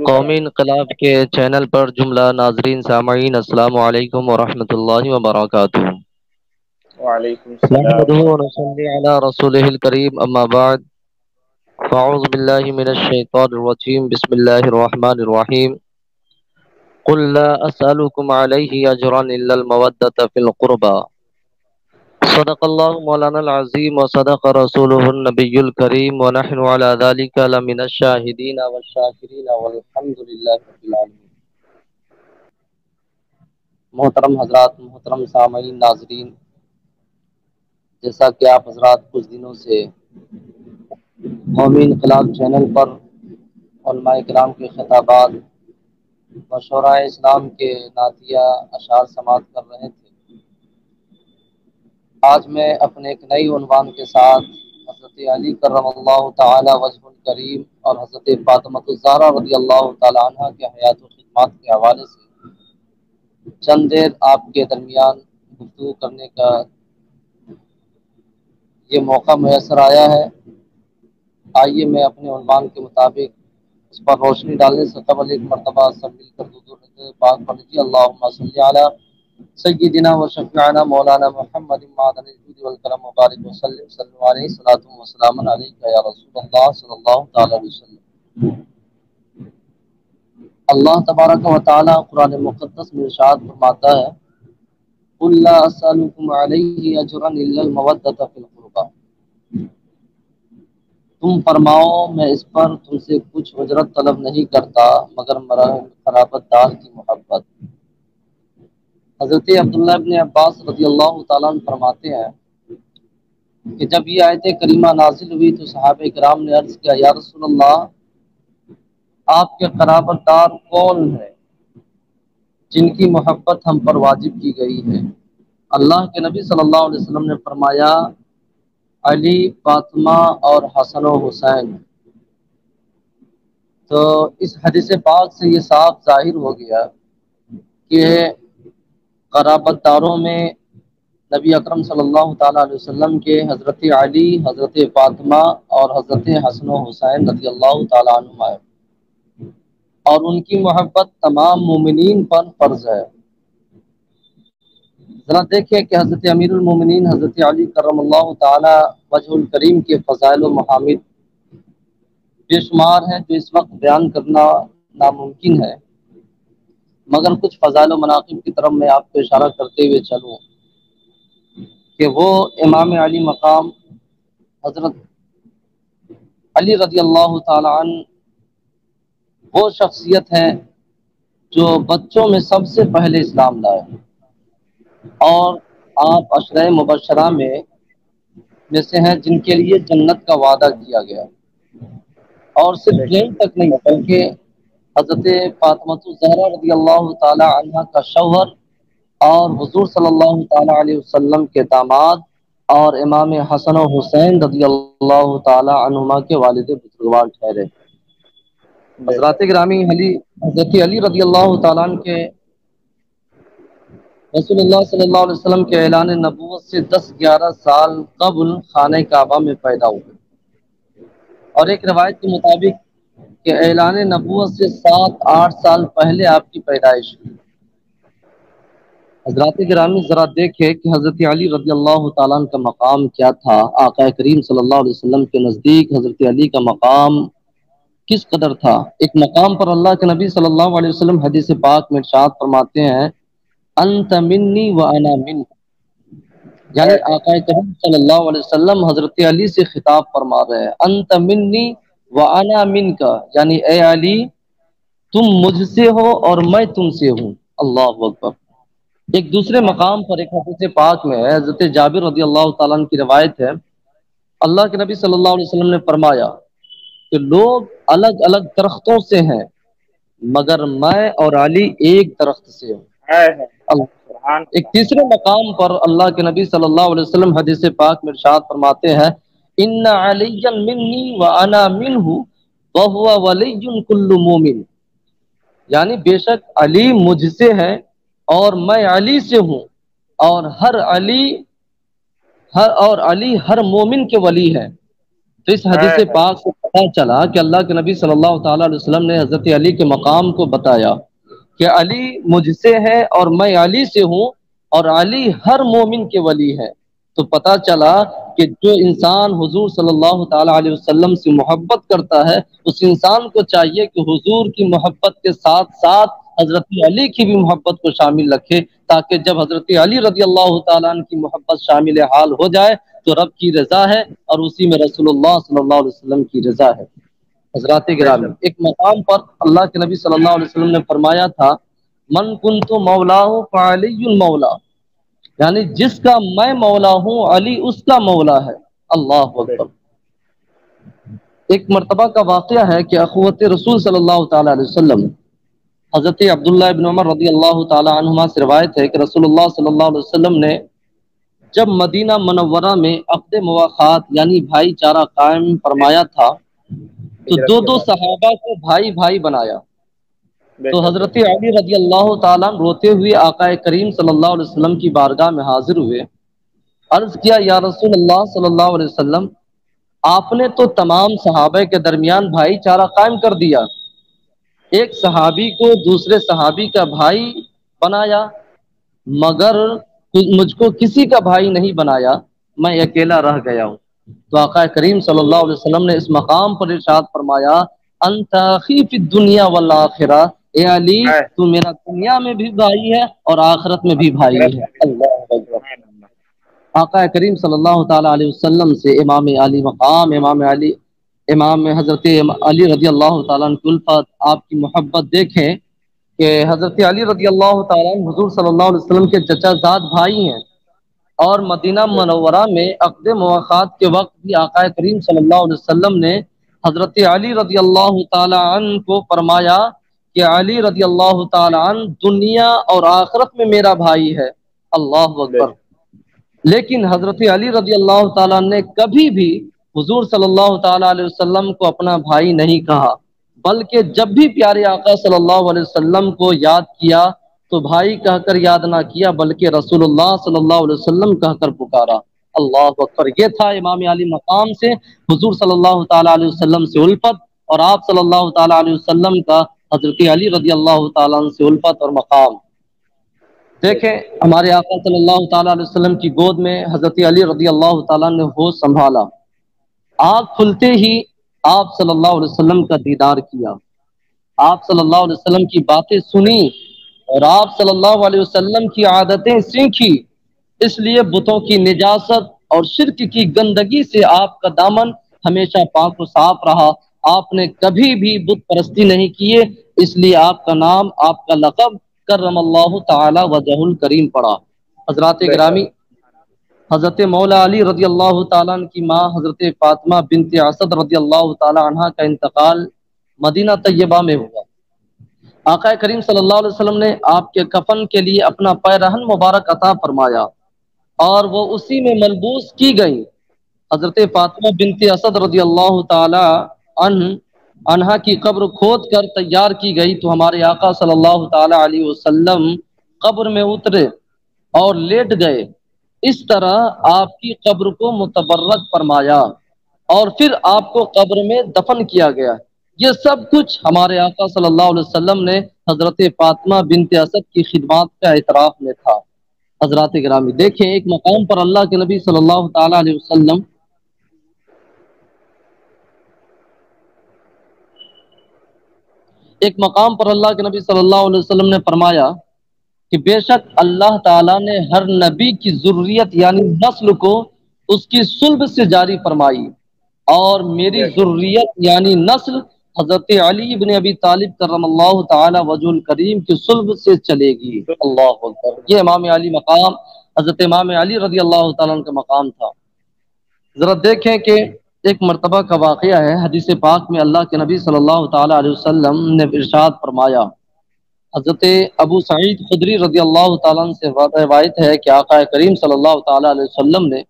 شروع کریں۔ قومی انقلاب کے چینل پر جملہ ناظرین سامعین السلام علیکم ورحمۃ اللہ وبرکاتہ۔ وعلیکم السلام نحمده ورحمۃ ونصلي على رسوله الكريم اما بعد فاعوذ بالله من الشيطان الرجيم بسم الله الرحمن الرحيم قل لا اسالكم عليه اجرا الا المودة في القربى صدق الله مولانا العظيم وصدق رسوله النبي الكريم ونحن على ذلك لمن الشاهدين والشاكرين والحمد لله رب العالمين۔ محترم حضرات، محترم سامعین ناظرین، جیسا کہ آپ حضرات کچھ دنوں سے قومی انقلاب چینل پر علماء کرام کے خطابات و شعراء اسلام کے نعتیہ اشعار سماعت کر رہے تھے، آج میں اپنے ایک نئی عنوان کے ساتھ حضرت علی کرم اللہ تعالی وجہ الکریم اور حضرت فاطمہ الزہرا رضی اللہ تعالی عنہ کے حیات و خدمات کے حوالے سے چند دیر آپ کے درمیان گفتگو کرنے کا یہ موقع میسر آیا ہے۔ آئیے میں اپنے عنوان کے مطابق اس پر روشنی ڈالنے سے قبل ایک مرتبہ سب مل کر درود پاک پڑھ لیجیے۔ اللہم صلی علی سیدنا و شفیعنا مولانا محمد معدن الجود والکرم مبارک وسلم صلی اللہ علیہ صلاۃ وسلام علیک یا رسول اللہ صلی اللہ تعالی علیہ وسلم۔ اللہ تبارک و تعالی قرآن مقدس میں ارشاد فرماتا ہے قل لا اسألكم علیہ اجرا الا المودۃ فی القربى، تم فرماؤ میں اس پر تم سے کچھ اجرت طلب نہیں کرتا مگر قرابت دار کی محبت۔ حضرت عبداللہ ابن عباس رضی اللہ تعالیٰ عنہ فرماتے ہیں کہ جب یہ آیت کریمہ نازل ہوئی تو صحابہ کرام نے عرض کیا یا رسول اللہ، آپ کے قرابت دار کون ہیں جن کی محبت ہم پر واجب کی گئی ہے؟ اللہ کے نبی صلی اللہ علیہ وسلم نے فرمایا علی، فاطمہ اور حسن و حسین۔ تو اس حدیث پاک سے یہ صاف ظاہر ہو گیا کہ قرابت داروں میں نبی اکرم صلی اللہ تعالیٰ علیہ وسلم کے حضرت علی، حضرت فاطمہ اور حضرت حسن و حسین رضی اللہ تعالیٰ عنہما ہے، اور ان کی محبت تمام مومنین پر فرض ہے۔ ذرا دیکھیں کہ حضرت امیر المومنین حضرت علی کرم اللہ تعالی وجہ الکریم کے فضائل و محامد بے شمار ہیں جو اس وقت بیان کرنا ناممکن ہے، مگر کچھ فضائل و مناقب کی طرف میں آپ کو اشارہ کرتے ہوئے چلوں کہ وہ امام علی مقام حضرت علی رضی اللہ تعالی عنہ وہ شخصیت ہے جو بچوں میں سب سے پہلے اسلام لائے، اور آپ عشرہ مبشرہ میں سے ہیں جن کے لیے جنت کا وعدہ کیا گیا، اور صرف یہیں تک نہیں بلکہ حضرت فاطمہ الزہرا رضی اللہ تعالی عنہ کا شوہر اور حضور صلی اللہ تعالی علیہ وسلم کے داماد اور امام حسن و حسین رضی اللہ تعالی عنہما کے والد بزرگوار ٹھہرے۔ حضرات گرامی، حضرت علی رضی اللہ تعالیٰ عنہ کے رسول اللہ صلی اللہ علیہ وسلم کے اعلان نبوت سے 10-11 سال قبل خانہ کعبہ میں پیدا ہوئے، اور ایک روایت کے مطابق کہ اعلان نبوت سے 7-8 سال پہلے آپ کی پیدائش ہوئی۔ حضرات گرامی، ذرا دیکھیں کہ حضرت علی رضی اللہ تعالیٰ عنہ کا مقام کیا تھا۔ آقا کریم صلی اللہ علیہ وسلم کے نزدیک حضرت علی کا مقام کس قدر تھا۔ ایک مقام پر اللہ کے نبی صلی اللہ علیہ وسلم حدیث پاک میں ارشاد فرماتے ہیں انت منی و انا منک، یعنی آقا کریم صلی اللہ علیہ وسلم حضرت علی سے خطاب فرما رہے ہیں انت منی و انا منک، یعنی اے علی تم مجھ سے ہو اور میں تم سے ہوں۔ اللہ اکبر۔ ایک دوسرے مقام پر ایک حدیث پاک میں ہے، حضرت جابر رضی اللہ تعالیٰ عنہ کی روایت ہے، اللہ کے نبی صلی اللہ علیہ وسلم نے فرمایا کہ لوگ الگ الگ درختوں سے ہیں مگر میں اور علی ایک درخت سے ہوں۔ ایک تیسرے مقام پر اللہ کے نبی صلی اللہ علیہ وسلم حدیث پاک میں ارشاد فرماتے ہیں ان علی منی وانا منہ وہو ولی کل مومن، یعنی بے شک علی مجھ سے ہے اور میں علی سے ہوں، اور علی ہر مومن کے ولی ہے۔ تو اس حدیث پاک سے پتہ چلا کہ اللہ کے نبی صلی اللہ تعالیٰ علیہ وسلم نے حضرت علی کے مقام کو بتایا کہ علی مجھ سے ہے اور میں علی سے ہوں، اور علی ہر مومن کے ولی ہے۔ تو پتہ چلا کہ جو انسان حضور صلی اللہ تعالیٰ علیہ وسلم سے محبت کرتا ہے، اس انسان کو چاہیے کہ حضور کی محبت کے ساتھ ساتھ حضرت علی کی بھی محبت کو شامل رکھے، تاکہ جب حضرت علی رضی اللہ تعالیٰ عنہ کی محبت شامل حال ہو جائے تو رب کی رضا ہے، اور اسی میں رسول اللہ صلی اللہ علیہ وسلم کی رضا ہے۔ حضرات گرامی، ایک مقام پر اللہ کے نبی صلی اللہ علیہ وسلم نے فرمایا تھا، من کنت مولا فعلی المولا، یعنی جس کا میں مولا ہوں علی اس کا مولا ہے۔ اللہ اکبر۔ ایک مرتبہ کا واقعہ ہے کہ اخوت رسول صلی اللہ تعالیٰ علیہ وسلم، حضرت عبداللہ ابن عمر رضی اللہ تعالیٰ عنہما سے روایت ہے کہ رسول اللہ صلی اللہ علیہ وسلم نے جب مدینہ منورہ میں عقد مواخات یعنی بھائی چارہ قائم فرمایا تھا تو دو دو صحابہ کو بھائی بھائی بنایا۔ تو حضرت علی رضی اللہ تعالیٰ روتے ہوئے آقا کریم صلی اللہ علیہ وسلم کی بارگاہ میں حاضر ہوئے، عرض کیا، یا رسول اللہ صلی اللہ علیہ وسلم، آپ نے تو تمام صحابہ کے درمیان بھائی چارہ قائم کر دیا، ایک صحابی کو دوسرے صحابی کا بھائی بنایا، مگر مجھ کو کسی کا بھائی نہیں بنایا، میں اکیلا رہ گیا ہوں۔ تو آقا کریم صلی اللہ علیہ وسلم نے اس مقام پر ارشاد فرمایا، انت اخی فی الدنیا والآخرہ، اے علی تو میرا دنیا میں بھی بھائی ہے اور آخرت میں بھی بھائی ہے۔ اللہ اکبر۔ آقا کریم صلی اللہ تعالیٰ علیہ وسلم سے امام علی مقام، امام حضرت علی رضی اللہ تعالیٰ عنہ کی الفت، آپ کی محبت دیکھیں کہ حضرت علی رضی اللہ تعالیٰ عنہ حضور صلی اللہ علیہ وسلم کے چچا زاد بھائی ہیں، اور مدینہ منورہ میں عقد مواخات کے وقت بھی آقا کریم صلی اللہ علیہ وسلم نے حضرت علی رضی اللہ تعالیٰ عنہ کو فرمایا کہ علی رضی اللہ تعالیٰ عنہ دنیا اور آخرت میں میرا بھائی ہے۔ اللہ اکبر۔ لیکن حضرت علی رضی اللہ تعالیٰ عنہ نے کبھی بھی حضور صلی اللہ تعالیٰ علیہ وسلم کو اپنا بھائی نہیں کہا، بلکہ جب بھی پیارے آقا صلی اللہ علیہ وسلم کو یاد کیا تو بھائی کہہ کر یاد نہ کیا، بلکہ رسول اللہ صلی اللہ علیہ وسلم کہہ کر پکارا۔ اللہ اکبر۔ یہ تھا امام علی مقام سے حضور صلی اللہ تعالیٰ علیہ وسلم سے الفت، اور آپ صلی اللہ تعالیٰ علیہ وسلم کا حضرت علی رضی اللہ تعالیٰ عنہ سے الفت اور مقام۔ دیکھیں ہمارے آقا صلی اللہ تعالیٰ علیہ وسلم کی گود میں حضرت علی رضی اللہ تعالیٰ نے ہوش سنبھالا، آنکھ کھلتے ہی آپ صلی اللہ علیہ وسلم کا دیدار کیا، آپ صلی اللہ علیہ وسلم کی باتیں سنی، اور آپ صلی اللہ علیہ وسلم کی عادتیں سیکھی۔ اس لیے بتوں کی نجاست اور شرک کی گندگی سے آپ کا دامن ہمیشہ پاک و صاف رہا، آپ نے کبھی بھی بت پرستی نہیں کیے، اس لیے آپ کا نام، آپ کا لقب کرم اللہ تعالی وجہ الکریم پڑا۔ حضرات گرامی، حضرت مولا علی رضی اللہ تعالیٰ عنہ کی ماں حضرت فاطمہ بنت اسد رضی اللہ تعالیٰ عنہ کا انتقال مدینہ طیبہ میں ہوا۔ آقا کریم صلی اللہ علیہ وسلم نے آپ کے کفن کے لیے اپنا پیرہن مبارک عطا فرمایا، اور وہ اسی میں ملبوس کی گئی۔ حضرت فاطمہ بنت اسد رضی اللہ تعالی عنہا کی قبر کھود کر تیار کی گئی، تو ہمارے آقا صلی اللہ تعالی علیہ وسلم قبر میں اترے اور لیٹ گئے، اس طرح آپ کی قبر کو متبرک فرمایا، اور پھر آپ کو قبر میں دفن کیا گیا۔ یہ سب کچھ ہمارے آقا صلی اللہ علیہ وسلم نے حضرت فاطمہ بنت اسد کی خدمات کا اعتراف میں تھا۔ حضرات گرامی، دیکھیں ایک مقام پر اللہ کے نبی صلی اللہ تعالی علیہ وسلم نے فرمایا کہ بے شک اللہ تعالیٰ نے ہر نبی کی ذریت یعنی نسل کو اس کی صلب سے جاری فرمائی، اور میری ذریت یعنی نسل حضرت علی بن ابی طالب کرم اللہ تعالی وجہ الکریم کی صلب سے چلے گی۔ اللہ اکبر۔ یہ امام علی مقام، حضرت امام علی رضی اللہ تعالیٰ عنہ کا مقام تھا۔ ذرا دیکھیں کہ ایک مرتبہ کا واقعہ ہے، حدیث پاک میں اللہ کے نبی صلی اللہ تعالی علیہ وسلم نے ارشاد فرمایا، حضرت ابو سعید خدری رضی اللہ تعالیٰ عنہ سے روایت ہے کہ آقا کریم صلی اللہ تعالی علیہ وسلم نے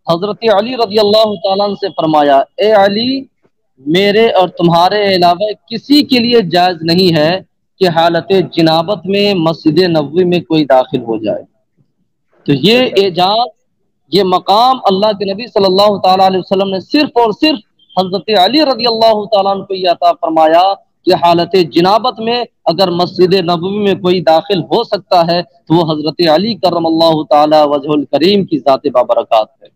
حضرت علی رضی اللہ تعالیٰ عنہ سے فرمایا، اے علی، میرے اور تمہارے علاوہ کسی کے لیے جائز نہیں ہے کہ حالت جنابت میں مسجد نبوی میں کوئی داخل ہو جائے۔ تو یہ اعجاز یہ مقام اللہ کے نبی صلی اللہ تعالیٰ علیہ وسلم نے صرف اور صرف حضرت علی رضی اللہ تعالیٰ عنہ کو یہ عطا فرمایا کہ حالت جنابت میں اگر مسجد نبوی میں کوئی داخل ہو سکتا ہے تو وہ حضرت علی کرم اللہ تعالیٰ وجہ الکریم کی ذات بابرکات ہے۔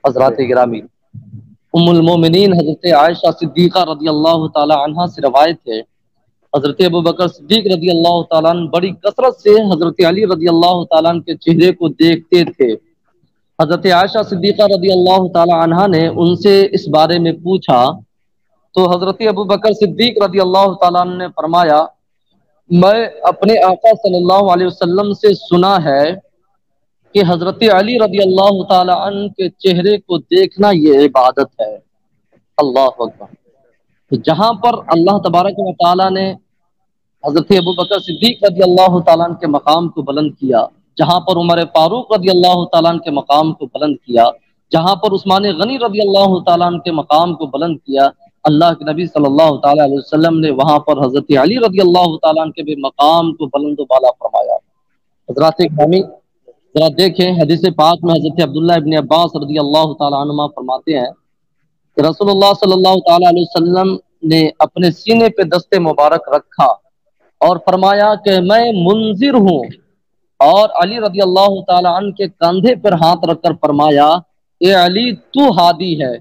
حضرات گرامی، ام المومنین حضرت عائشہ صدیقہ رضی اللہ تعالیٰ عنہ سے روایت ہے، حضرت ابوبکر صدیق رضی اللہ تعالیٰ عنہ بڑی کثرت سے حضرت علی رضی اللہ تعالیٰ عنہ کے چہرے کو دیکھتے تھے۔ حضرت عائشہ صدیقہ رضی اللہ تعالیٰ عنہ نے ان سے اس بارے میں پوچھا تو حضرت ابوبکر صدیق رضی اللہ تعالیٰ عنہ نے فرمایا، میں اپنے آقا صلی اللہ علیہ وسلم سے سنا ہے کہ حضرت علی رضی اللہ تعالیٰ عنہ کے چہرے کو دیکھنا یہ عبادت ہے۔ اللہ اکبر۔ تو جہاں پر اللہ تبارک و تعالیٰ نے حضرت ابوبکر صدیق رضی اللہ تعالیٰ عنہ کے مقام کو بلند کیا، جہاں پر عمر فاروق رضی اللہ تعالیٰ عنہ کے مقام کو بلند کیا، جہاں پر عثمان غنی رضی اللہ تعالیٰ عنہ کے مقام کو بلند کیا، اللہ کے نبی صلی اللہ تعالیٰ علیہ وسلم نے وہاں پر حضرت علی رضی اللہ تعالیٰ عنہ کے بھی مقام کو بلند و بالا فرمایا۔ حضرات گرامی، ذرا دیکھیں حدیث پاک میں حضرت عبداللہ ابن عباس رضی اللہ تعالیٰ عنہما فرماتے ہیں کہ رسول اللہ صلی اللہ تعالیٰ علیہ وسلم نے اپنے سینے پہ دست مبارک رکھا اور فرمایا کہ میں منذر ہوں، اور علی رضی اللہ تعالیٰ عنہ کے کندھے پر ہاتھ رکھ کر فرمایا، اے علی تو ہادی ہے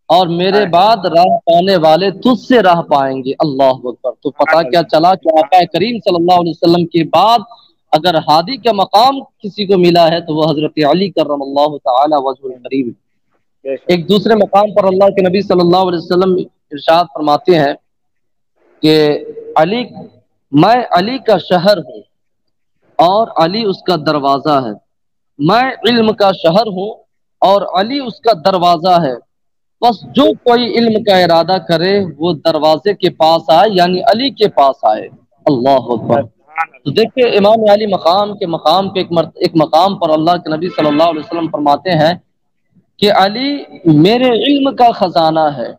اور میرے بعد راہ پانے والے تجھ سے راہ پائیں گے۔ اللہ اکبر۔ تو پتہ کیا چلا کہ آقا کریم صلی اللہ علیہ وسلم کے بعد اگر ہادی کا مقام کسی کو ملا ہے تو وہ حضرت علی کرم اللہ تعالی وجہ الکریم۔ ایک دوسرے مقام پر اللہ کے نبی صلی اللہ علیہ وسلم ارشاد فرماتے ہیں کہ میں علی کا شہر ہوں اور علی اس کا دروازہ ہے، میں علم کا شہر ہوں اور علی اس کا دروازہ ہے، بس جو کوئی علم کا ارادہ کرے وہ دروازے کے پاس آئے، یعنی علی کے پاس آئے۔ اللہ اکبر۔ تو دیکھیں امام علی مقام کے ایک مقام پر اللہ کے نبی صلی اللہ علیہ وسلم فرماتے ہیں کہ علی میرے علم کا خزانہ ہے۔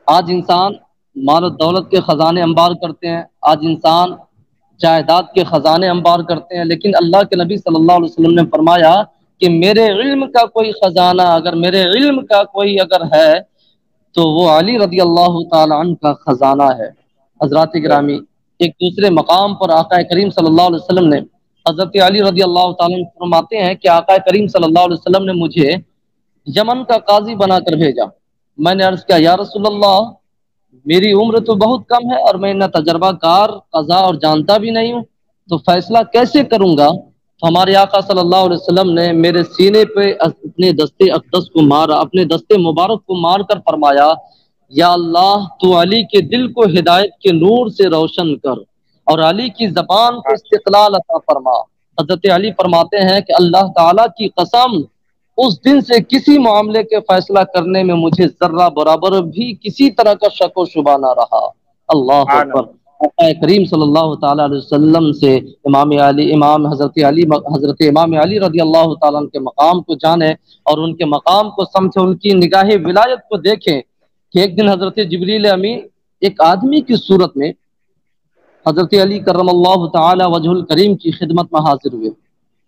آج انسان مال و دولت کے خزانے انبار کرتے ہیں، آج انسان جائیداد کے خزانے انبار کرتے ہیں، لیکن اللہ کے نبی صلی اللہ علیہ وسلم نے فرمایا کہ میرے علم کا کوئی خزانہ میرے علم کا کوئی اگر ہے تو وہ علی رضی اللہ تعالی عنہ کا خزانہ ہے۔ حضرات گرامی، ایک دوسرے مقام پر آقا کریم صلی اللہ علیہ وسلم نے حضرت علی رضی اللہ تعالیٰ عنہ فرماتے ہیں کہ آقا کریم صلی اللہ علیہ وسلم نے مجھے یمن کا قاضی بنا کر بھیجا۔ میں نے عرض کیا، یا رسول اللہ میری عمر تو بہت کم ہے اور میں نہ تجربہ کار قضا اور جانتا بھی نہیں ہوں، تو فیصلہ کیسے کروں گا؟ تو ہمارے آقا صلی اللہ علیہ وسلم نے میرے سینے پہ اپنے دستے اقدس کو مارا، اپنے دستے مبارک کو مار کر فرمایا، یا اللہ تو علی کے دل کو ہدایت کے نور سے روشن کر اور علی کی زبان کو استقلال عطا فرما۔ حضرت علی فرماتے ہیں کہ اللہ تعالیٰ کی قسم اس دن سے کسی معاملے کے فیصلہ کرنے میں مجھے ذرہ برابر بھی کسی طرح کا شک و شبہ نہ رہا۔ اللہ اکبر۔ آقا کریم صلی اللہ تعالیٰ علیہ وسلم سے حضرت امام علی رضی اللہ تعالیٰ عنہ کے مقام کو جانے اور ان کے مقام کو سمجھے، ان کی نگاہ ولایت کو دیکھیں کہ ایک دن حضرت جبریل امین ایک آدمی کی صورت میں حضرت علی کرم اللہ تعالی وجہ الکریم کی خدمت میں حاضر ہوئے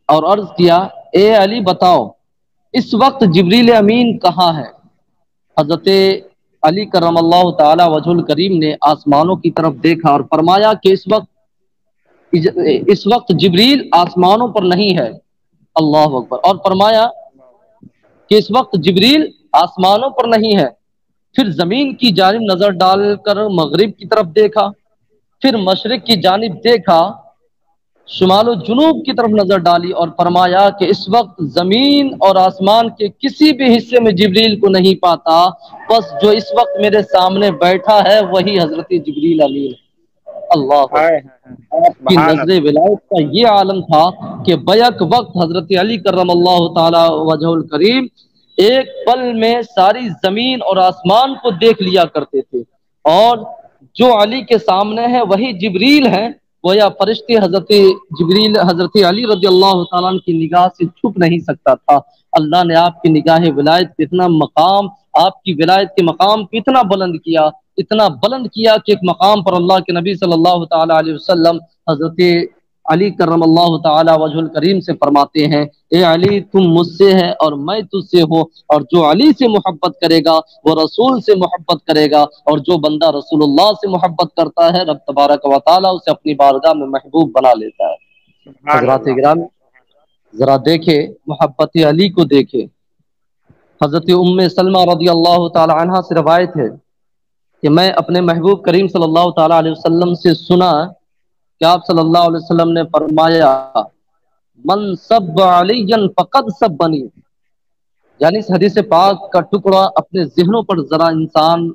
اور عرض کیا، اے علی بتاؤ اس وقت جبریل امین کہاں ہے؟ حضرت علی کرم اللہ تعالی وجہ الکریم نے آسمانوں کی طرف دیکھا اور فرمایا کہ اس وقت جبریل آسمانوں پر نہیں ہے۔ اللہ اکبر۔ اور فرمایا کہ اس وقت جبریل آسمانوں پر نہیں ہے۔ پھر زمین کی جانب نظر ڈال کر مغرب کی طرف دیکھا، پھر مشرق کی جانب دیکھا، شمال و جنوب کی طرف نظر ڈالی اور فرمایا کہ اس وقت زمین اور آسمان کے کسی بھی حصے میں جبریل کو نہیں پاتا، بس جو اس وقت میرے سامنے بیٹھا ہے وہی حضرت جبریل امین۔ اللہ آپ کی نظر ولایت کا یہ عالم تھا کہ بیک وقت حضرت علی کرم اللہ تعالی وجہ الکریم ایک پل میں ساری زمین اور آسمان کو دیکھ لیا کرتے تھے، اور جو علی کے سامنے ہے وہی جبریل ہے، گویا فرشتے حضرت جبریل حضرت علی رضی اللہ تعالیٰ عنہ کی نگاہ سے چھپ نہیں سکتا تھا۔ اللہ نے آپ کی نگاہ ولایت کتنا مقام، آپ کی ولایت کے مقام کو اتنا بلند کیا، اتنا بلند کیا کہ ایک مقام پر اللہ کے نبی صلی اللہ تعالیٰ علیہ وسلم حضرت علی کرم اللہ تعالی وجہ الکریم سے فرماتے ہیں اے علی تم مجھ سے ہے اور میں تجھ سے ہوں، اور جو علی سے محبت کرے گا وہ رسول سے محبت کرے گا، اور جو بندہ رسول اللہ سے محبت کرتا ہے رب تبارک و تعالی اسے اپنی بارگاہ میں محبوب بنا لیتا ہے۔ سبحان حضرات اللہ۔ گرامی ذرا دیکھے محبت علی کو دیکھے۔ حضرت ام سلمہ رضی اللہ تعالی عنہ سے روایت ہے کہ میں اپنے محبوب کریم صلی اللہ تعالی علیہ وسلم سے سنا کہ آپ صلی اللہ علیہ وسلم نے فرمایا من سب علی فقد سبنی، یعنی اس حدیث پاک کا ٹکڑا اپنے ذہنوں پر ذرا انسان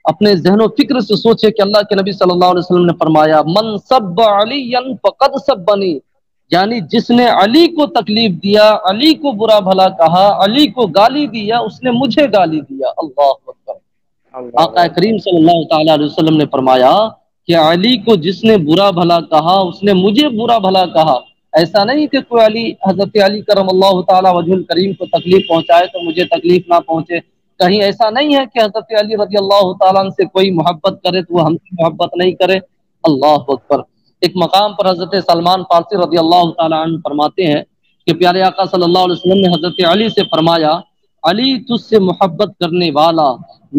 اپنے ذہن و فکر سے سوچے کہ اللہ کے نبی صلی اللہ علیہ وسلم نے فرمایا من سب علی فقد سبنی، یعنی جس نے علی کو تکلیف دیا، علی کو برا بھلا کہا، علی کو گالی دیا، اس نے مجھے گالی دیا۔ اللہ اکبر۔ آقا کریم صلی اللہ تعالی علیہ وسلم نے فرمایا کہ علی کو جس نے برا بھلا کہا اس نے مجھے برا بھلا کہا۔ ایسا نہیں کہ کوئی علی حضرت علی کرم اللہ تعالی وجہ الکریم کو تکلیف پہنچائے تو مجھے تکلیف نہ پہنچے، کہیں ایسا نہیں ہے کہ حضرت علی رضی اللہ تعالیٰ عنہ سے کوئی محبت کرے تو وہ ہم سے محبت نہیں کرے۔ اللہ اکبر۔ ایک مقام پر حضرت سلمان فارسی رضی اللہ تعالیٰ عنہ فرماتے ہیں کہ پیارے آقا صلی اللہ علیہ وسلم نے حضرت علی سے فرمایا علی تجھ سے محبت کرنے والا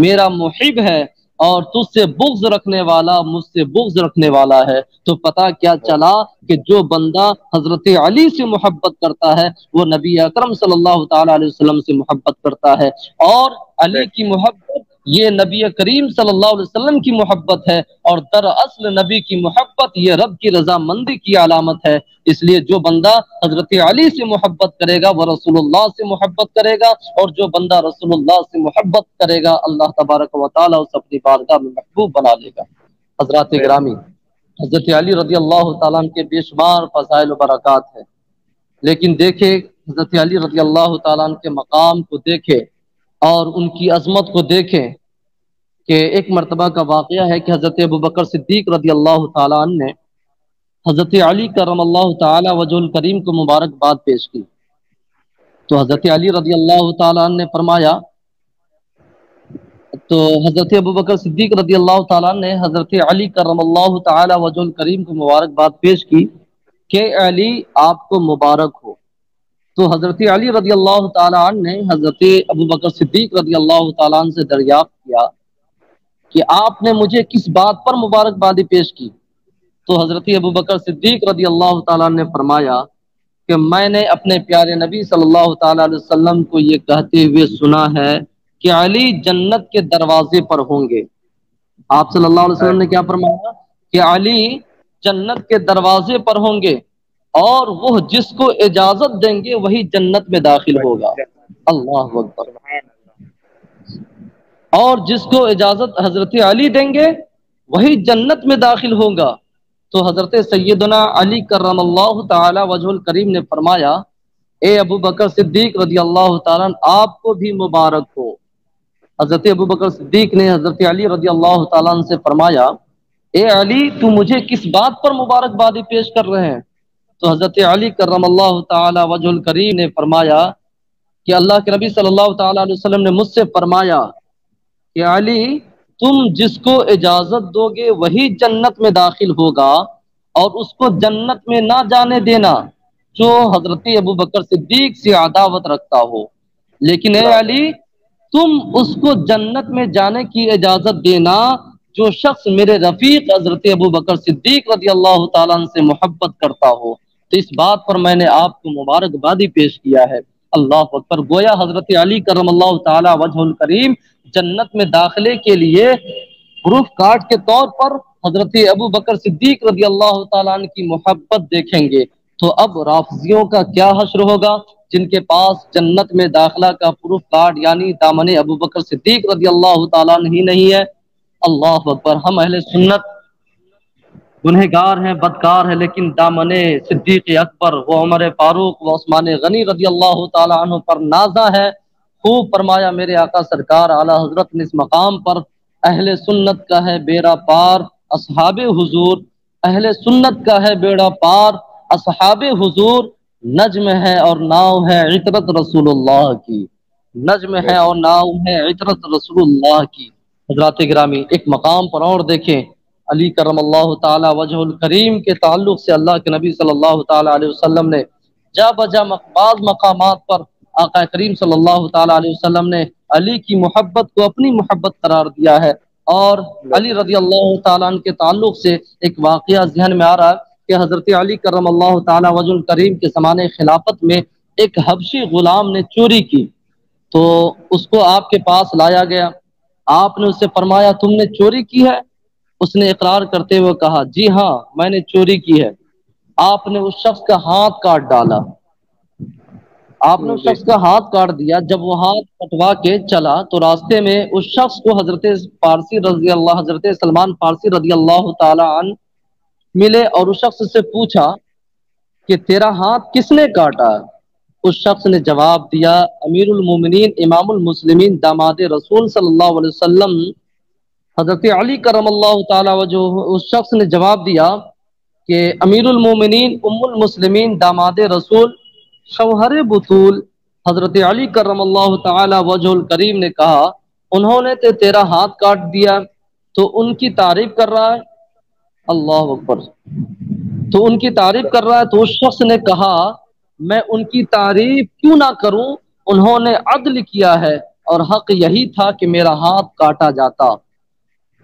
میرا محب ہے اور تجھ سے بغض رکھنے والا مجھ سے بغض رکھنے والا ہے۔ تو پتہ کیا چلا کہ جو بندہ حضرت علی سے محبت کرتا ہے وہ نبی اکرم صلی اللہ تعالی علیہ وسلم سے محبت کرتا ہے، اور علی کی محبت یہ نبی کریم صلی اللہ علیہ وسلم کی محبت ہے، اور دراصل نبی کی محبت یہ رب کی رضامندی کی علامت ہے۔ اس لیے جو بندہ حضرت علی سے محبت کرے گا وہ رسول اللہ سے محبت کرے گا، اور جو بندہ رسول اللہ سے محبت کرے گا اللہ تبارک و تعالی اسے اپنی بارگاہ میں محبوب بنا لے گا۔ حضرات گرامی حضرت علی رضی اللہ تعالیٰ عنہ کے بے شمار فضائل و برکات ہیں، لیکن دیکھیں حضرت علی رضی اللہ تعالیٰ عنہ کے مقام کو دیکھیں اور ان کی عظمت کو دیکھیں کہ ایک مرتبہ کا واقعہ ہے کہ حضرت ابوبکر صدیق رضی اللہ تعالیٰ عنہ نے حضرت علی کرم اللہ تعالی وجہ الکریم کو مبارکباد پیش کی، تو حضرت علی رضی اللہ تعالیٰ عنہ نے فرمایا، تو حضرت ابوبکر صدیق رضی اللہ تعالیٰ نے حضرت علی کرم اللہ تعالی وجہ الکریم کو مبارکباد پیش کی کہ علی آپ کو مبارک ہو۔ تو حضرت علی رضی اللہ تعالیٰ عنہ نے حضرت ابوبکر صدیق رضی اللہ تعالیٰ عنہ سے دریافت کیا کہ آپ نے مجھے کس بات پر مبارکبادی پیش کی؟ تو حضرت ابوبکر صدیق رضی اللہ تعالیٰ عنہ نے فرمایا کہ میں نے اپنے پیارے نبی صلی اللہ تعالیٰ علیہ وسلم کو یہ کہتے ہوئے سنا ہے کہ علی جنت کے دروازے پر ہوں گے۔ آپ صلی اللہ علیہ وسلم نے کیا فرمایا کہ علی جنت کے دروازے پر ہوں گے اور وہ جس کو اجازت دیں گے وہی جنت میں داخل ہوگا۔ اللہ اکبر۔ اور جس کو اجازت حضرت علی دیں گے وہی جنت میں داخل ہوگا۔ تو حضرت سیدنا علی کرم اللہ تعالی وجہ الکریم نے فرمایا اے ابو بکر صدیق رضی اللہ تعالیٰ آپ کو بھی مبارک ہو۔ حضرت ابو بکر صدیق نے حضرت علی رضی اللہ تعالیٰ عنہ سے فرمایا اے علی تو مجھے کس بات پر مبارکبادی پیش کر رہے ہیں؟ تو حضرت علی کرم اللہ تعالی وجہ الکریم نے فرمایا کہ اللہ کے نبی صلی اللہ تعالی علیہ وسلم نے مجھ سے فرمایا کہ علی تم جس کو اجازت دو گے وہی جنت میں داخل ہوگا اور اس کو جنت میں نہ جانے دینا جو حضرت ابو بکر صدیق سے عداوت رکھتا ہو، لیکن اے علی تم اس کو جنت میں جانے کی اجازت دینا جو شخص میرے رفیق حضرت ابو بکر صدیق رضی اللہ تعالیٰ عنہ سے محبت کرتا ہو۔ تو اس بات پر میں نے آپ کو مبارکبادی پیش کیا ہے۔ اللہ اکبر۔ گویا حضرت علی کرم اللہ تعالی وجہ الکریم جنت میں داخلے کے لیے پروف کارڈ کے طور پر حضرت ابو بکر صدیق رضی اللہ تعالیٰ عنہ کی محبت دیکھیں گے۔ تو اب رافضیوں کا کیا حشر ہوگا جن کے پاس جنت میں داخلہ کا پروف کارڈ یعنی دامن ابو بکر صدیق رضی اللہ تعالیٰ عنہ ہی نہیں ہے۔ اللہ اکبر۔ ہم اہل سنت گنہگار ہیں، بدکار ہیں، لیکن دامن صدیق اکبر و عمر فاروق و عثمان غنی رضی اللہ تعالیٰ عنہ پر نازا ہے۔ خوب فرمایا میرے آقا سرکار اعلیٰ حضرت نے اس مقام پر اہل سنت کا ہے بیڑا پار اصحاب حضور، اہل سنت کا ہے بیڑا پار اصحاب حضور، نجم ہے اور ناؤ ہے عطرت رسول اللہ کی، نجم ہے اور ناؤ ہے عطرت رسول اللہ کی۔ حضرات گرامی ایک مقام پر اور دیکھیں علی کرم اللہ تعالی وجہ الکریم کے تعلق سے اللہ کے نبی صلی اللہ تعالی علیہ وسلم نے جا بجا بعض مقامات پر آقا کریم صلی اللہ تعالی علیہ وسلم نے علی کی محبت کو اپنی محبت قرار دیا ہے۔ اور علی رضی اللہ تعالیٰ عنہ کے تعلق سے ایک واقعہ ذہن میں آ رہا ہے کہ حضرت علی کرم اللہ تعالی وجہ الکریم کے زمانے خلافت میں ایک حبشی غلام نے چوری کی، تو اس کو آپ کے پاس لایا گیا۔ آپ نے اس سے فرمایا تم نے چوری کی ہے؟ اس نے اقرار کرتے ہوئے کہا جی ہاں میں نے چوری کی ہے۔ آپ نے اس شخص کا ہاتھ کاٹ ڈالا، آپ نے اس شخص کا ہاتھ کاٹ دیا۔ جب وہ ہاتھ کٹوا کے چلا تو راستے میں اس شخص کو حضرت سلمان فارسی رضی اللہ تعالی عنہ ملے اور اس شخص سے پوچھا کہ تیرا ہاتھ کس نے کاٹا؟ اس شخص نے جواب دیا امیر المومنین امام المسلمین داماد رسول صلی اللہ علیہ وسلم حضرت علی کرم اللہ تعالی وجہ۔ اس شخص نے جواب دیا کہ امیر المومنین ام المسلمین داماد رسول شوہر بطول حضرت علی کرم اللہ تعالی وجہ الکریم نے کہا انہوں نے تیرا ہاتھ کاٹ دیا تو ان کی تعریف کر رہا ہے؟ اللہ اکبر، تو ان کی تعریف کر رہا ہے۔ تو اس شخص نے کہا میں ان کی تعریف کیوں نہ کروں، انہوں نے عدل کیا ہے اور حق یہی تھا کہ میرا ہاتھ کاٹا جاتا،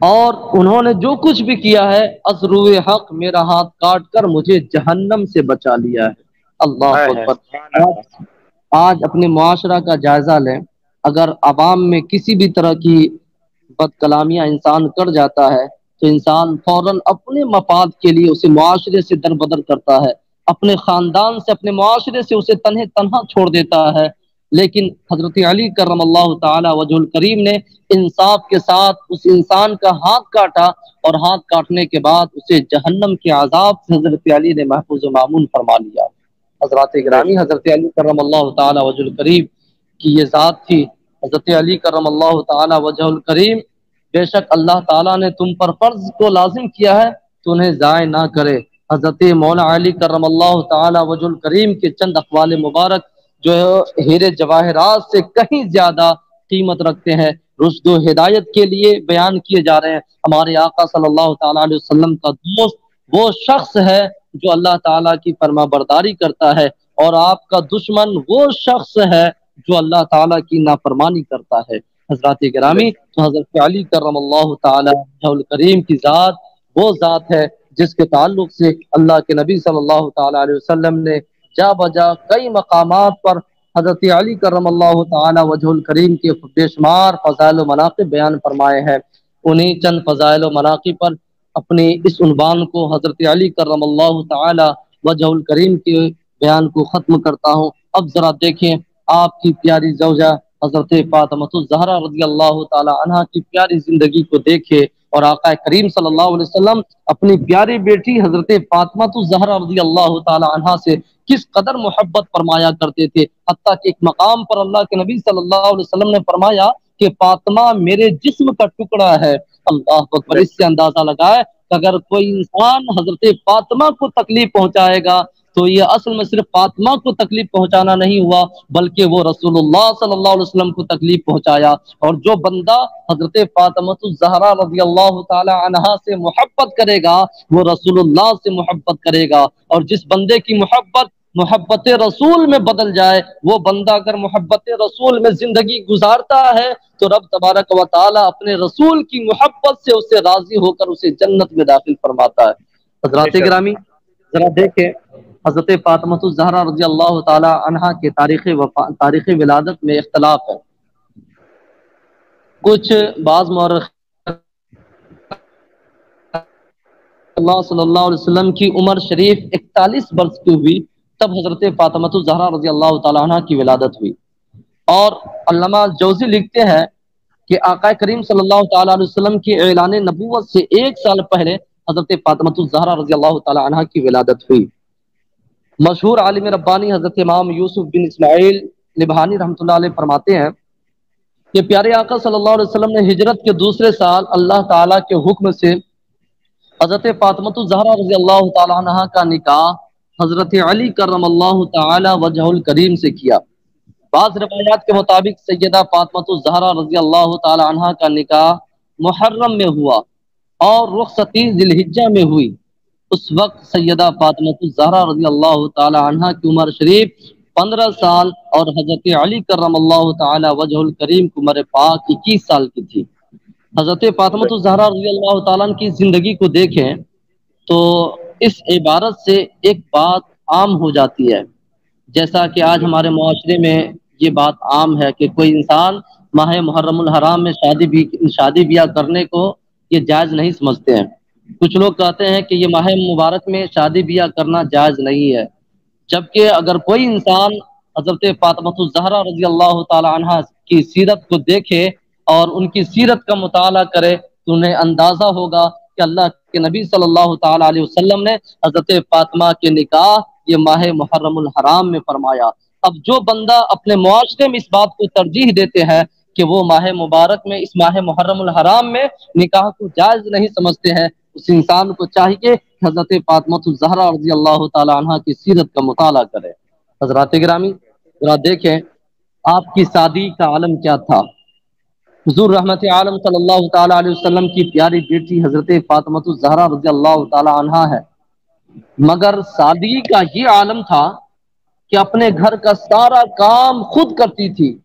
اور انہوں نے جو کچھ بھی کیا ہے از روئے حق میرا ہاتھ کاٹ کر مجھے جہنم سے بچا لیا ہے۔ اللہ اکبر۔ آج اپنے معاشرہ کا جائزہ لیں، اگر عوام میں کسی بھی طرح کی بد کلامیاں انسان کر جاتا ہے تو انسان فوراً اپنے مفاد کے لیے اسے معاشرے سے دربدر کرتا ہے، اپنے خاندان سے اپنے معاشرے سے اسے تنہا چھوڑ دیتا ہے۔ لیکن حضرت علی کرم اللہ تعالی وجہ الکریم نے انصاف کے ساتھ اس انسان کا ہاتھ کاٹا اور ہاتھ کاٹنے کے بعد اسے جہنم کے عذاب سے حضرت علی نے محفوظ و معمون فرما لیا۔ حضرات گرامی، حضرت علی کرم اللہ تعالی وجہ الکریم کی یہ ذات تھی۔ حضرت علی کرم اللہ تعالی وجہ الکریم بے شک اللہ تعالیٰ نے تم پر فرض کو لازم کیا ہے تو انہیں ضائع نہ کرے۔ حضرت مولا علی کرم اللہ تعالی وجہ الکریم کے چند اقوال مبارک جو ہیرے جواہرات سے کہیں زیادہ قیمت رکھتے ہیں، رشد و ہدایت کے لیے بیان کیے جا رہے ہیں۔ ہمارے آقا صلی اللہ تعالی علیہ وسلم کا دوست وہ شخص ہے جو اللہ تعالیٰ کی فرما برداری کرتا ہے، اور آپ کا دشمن وہ شخص ہے جو اللہ تعالیٰ کی نافرمانی کرتا ہے۔ حضرات گرامی، تو حضرت علی کرم اللہ تعالی وجہ الکریم کی ذات وہ ذات ہے جس کے تعلق سے اللہ کے نبی صلی اللہ تعالی علیہ وسلم نے جا بجا کئی مقامات پر حضرت علی کرم اللہ تعالی وجہ الکریم کے بے شمار فضائل و مناقب بیان فرمائے ہیں۔ انہیں چند فضائل و مناقب پر اپنی اس عنوان کو حضرت علی کرم اللہ تعالی وجہ الکریم کے بیان کو ختم کرتا ہوں۔ اب ذرا دیکھیں آپ کی پیاری زوجہ حضرت فاطمہ الزہرا رضی اللہ تعالی عنہا کی پیاری زندگی کو دیکھے، اور آقا کریم صلی اللہ علیہ وسلم اپنی پیاری بیٹی حضرت فاطمہ الزہرا رضی اللہ تعالی عنہا سے کس قدر محبت فرمایا کرتے تھے، حتیٰ کہ ایک مقام پر اللہ کے نبی صلی اللہ علیہ وسلم نے فرمایا کہ فاطمہ میرے جسم کا ٹکڑا ہے۔ اللہ اکبر۔ اس سے اندازہ لگائے کہ اگر کوئی انسان حضرت فاطمہ کو تکلیف پہنچائے گا تو یہ اصل میں صرف فاطمہ کو تکلیف پہنچانا نہیں ہوا، بلکہ وہ رسول اللہ صلی اللہ علیہ وسلم کو تکلیف پہنچایا۔ اور جو بندہ حضرت فاطمہ الزہرا رضی اللہ تعالی عنہا سے محبت کرے گا وہ رسول اللہ سے محبت کرے گا، اور جس بندے کی محبت رسول میں بدل جائے، وہ بندہ اگر محبت رسول میں زندگی گزارتا ہے تو رب تبارک و تعالی اپنے رسول کی محبت سے اسے راضی ہو کر اسے جنت میں داخل فرماتا ہے۔ حضرات گرامی، ذرا دیکھیں حضرت فاطمہ الزہرا رضی اللہ تعالی عنہا کے تاریخ ولادت میں اختلاف ہے۔ کچھ بعض مورخین اللہ صلی اللہ علیہ وسلم کی عمر شریف 41 برس کی ہوئی تب حضرت فاطمہ الزہرا رضی اللہ تعالی عنہ کی ولادت ہوئی، اور علامہ جوزی لکھتے ہیں کہ آقا کریم صلی اللہ تعالی علیہ وسلم کی اعلان نبوت سے 1 سال پہلے حضرت فاطمہ الزہرا رضی اللہ تعالی عنہ کی ولادت ہوئی۔ مشہور عالم ربانی حضرت امام یوسف بن اسماعیل نبہانی رحمۃ اللہ علیہ فرماتے ہیں کہ پیارے آقا صلی اللہ علیہ وسلم نے ہجرت کے دوسرے سال اللہ تعالیٰ کے حکم سے حضرت فاطمہ الزہرا رضی اللہ تعالی عنہ کا نکاح حضرت علی کرم اللہ تعالی وجہ الکریم سے کیا۔ بعض روایات کے مطابق سیدہ فاطمہ الزہرا رضی اللہ تعالی عنہ کا نکاح محرم میں ہوا، اور رخصتی ذی الحجہ میں ہوئی، اس وقت سیدہ فاطمہ الزہرا رضی اللہ تعالی عنہ کی عمر شریف 15 سال اور حضرت علی کرم اللہ تعالی وجہ الکریم کی عمر پاک 21 سال کی تھی۔ حضرت فاطمہ الزہرا رضی اللہ تعالیٰ عنہ کی زندگی کو دیکھیں تو اس عبارت سے ایک بات عام ہو جاتی ہے، جیسا کہ آج ہمارے معاشرے میں یہ بات عام ہے کہ کوئی انسان ماہ محرم الحرام میں شادی بیاہ کرنے کو یہ جائز نہیں سمجھتے ہیں۔ کچھ لوگ کہتے ہیں کہ یہ ماہ مبارک میں شادی بیاہ کرنا جائز نہیں ہے، جبکہ اگر کوئی انسان حضرت فاطمہ الزہرا رضی اللہ تعالی عنہ کی سیرت کو دیکھے اور ان کی سیرت کا مطالعہ کرے تو انہیں اندازہ ہوگا کہ اللہ کے نبی صلی اللہ تعالی علیہ وسلم نے حضرت فاطمہ کے نکاح یہ ماہ محرم الحرام میں فرمایا۔ اب جو بندہ اپنے معاشرے میں اس بات کو ترجیح دیتے ہیں کہ وہ ماہ مبارک میں اس ماہ محرم الحرام میں نکاح کو جائز نہیں سمجھتے ہیں، اس انسان کو چاہیے کہ حضرت فاطمہ الزہرا رضی اللہ تعالی عنہ کی سیرت کا مطالعہ کرے۔ حضرات گرامی ذرا دیکھیں آپ کی شادی کا عالم کیا تھا۔ حضور رحمت عالم صلی اللہ تعالی علیہ وسلم کی پیاری بیٹی حضرت فاطمہ الزہرا رضی اللہ تعالی عنہ ہے، مگر شادی کا یہ عالم تھا کہ اپنے گھر کا سارا کام خود کرتی تھی،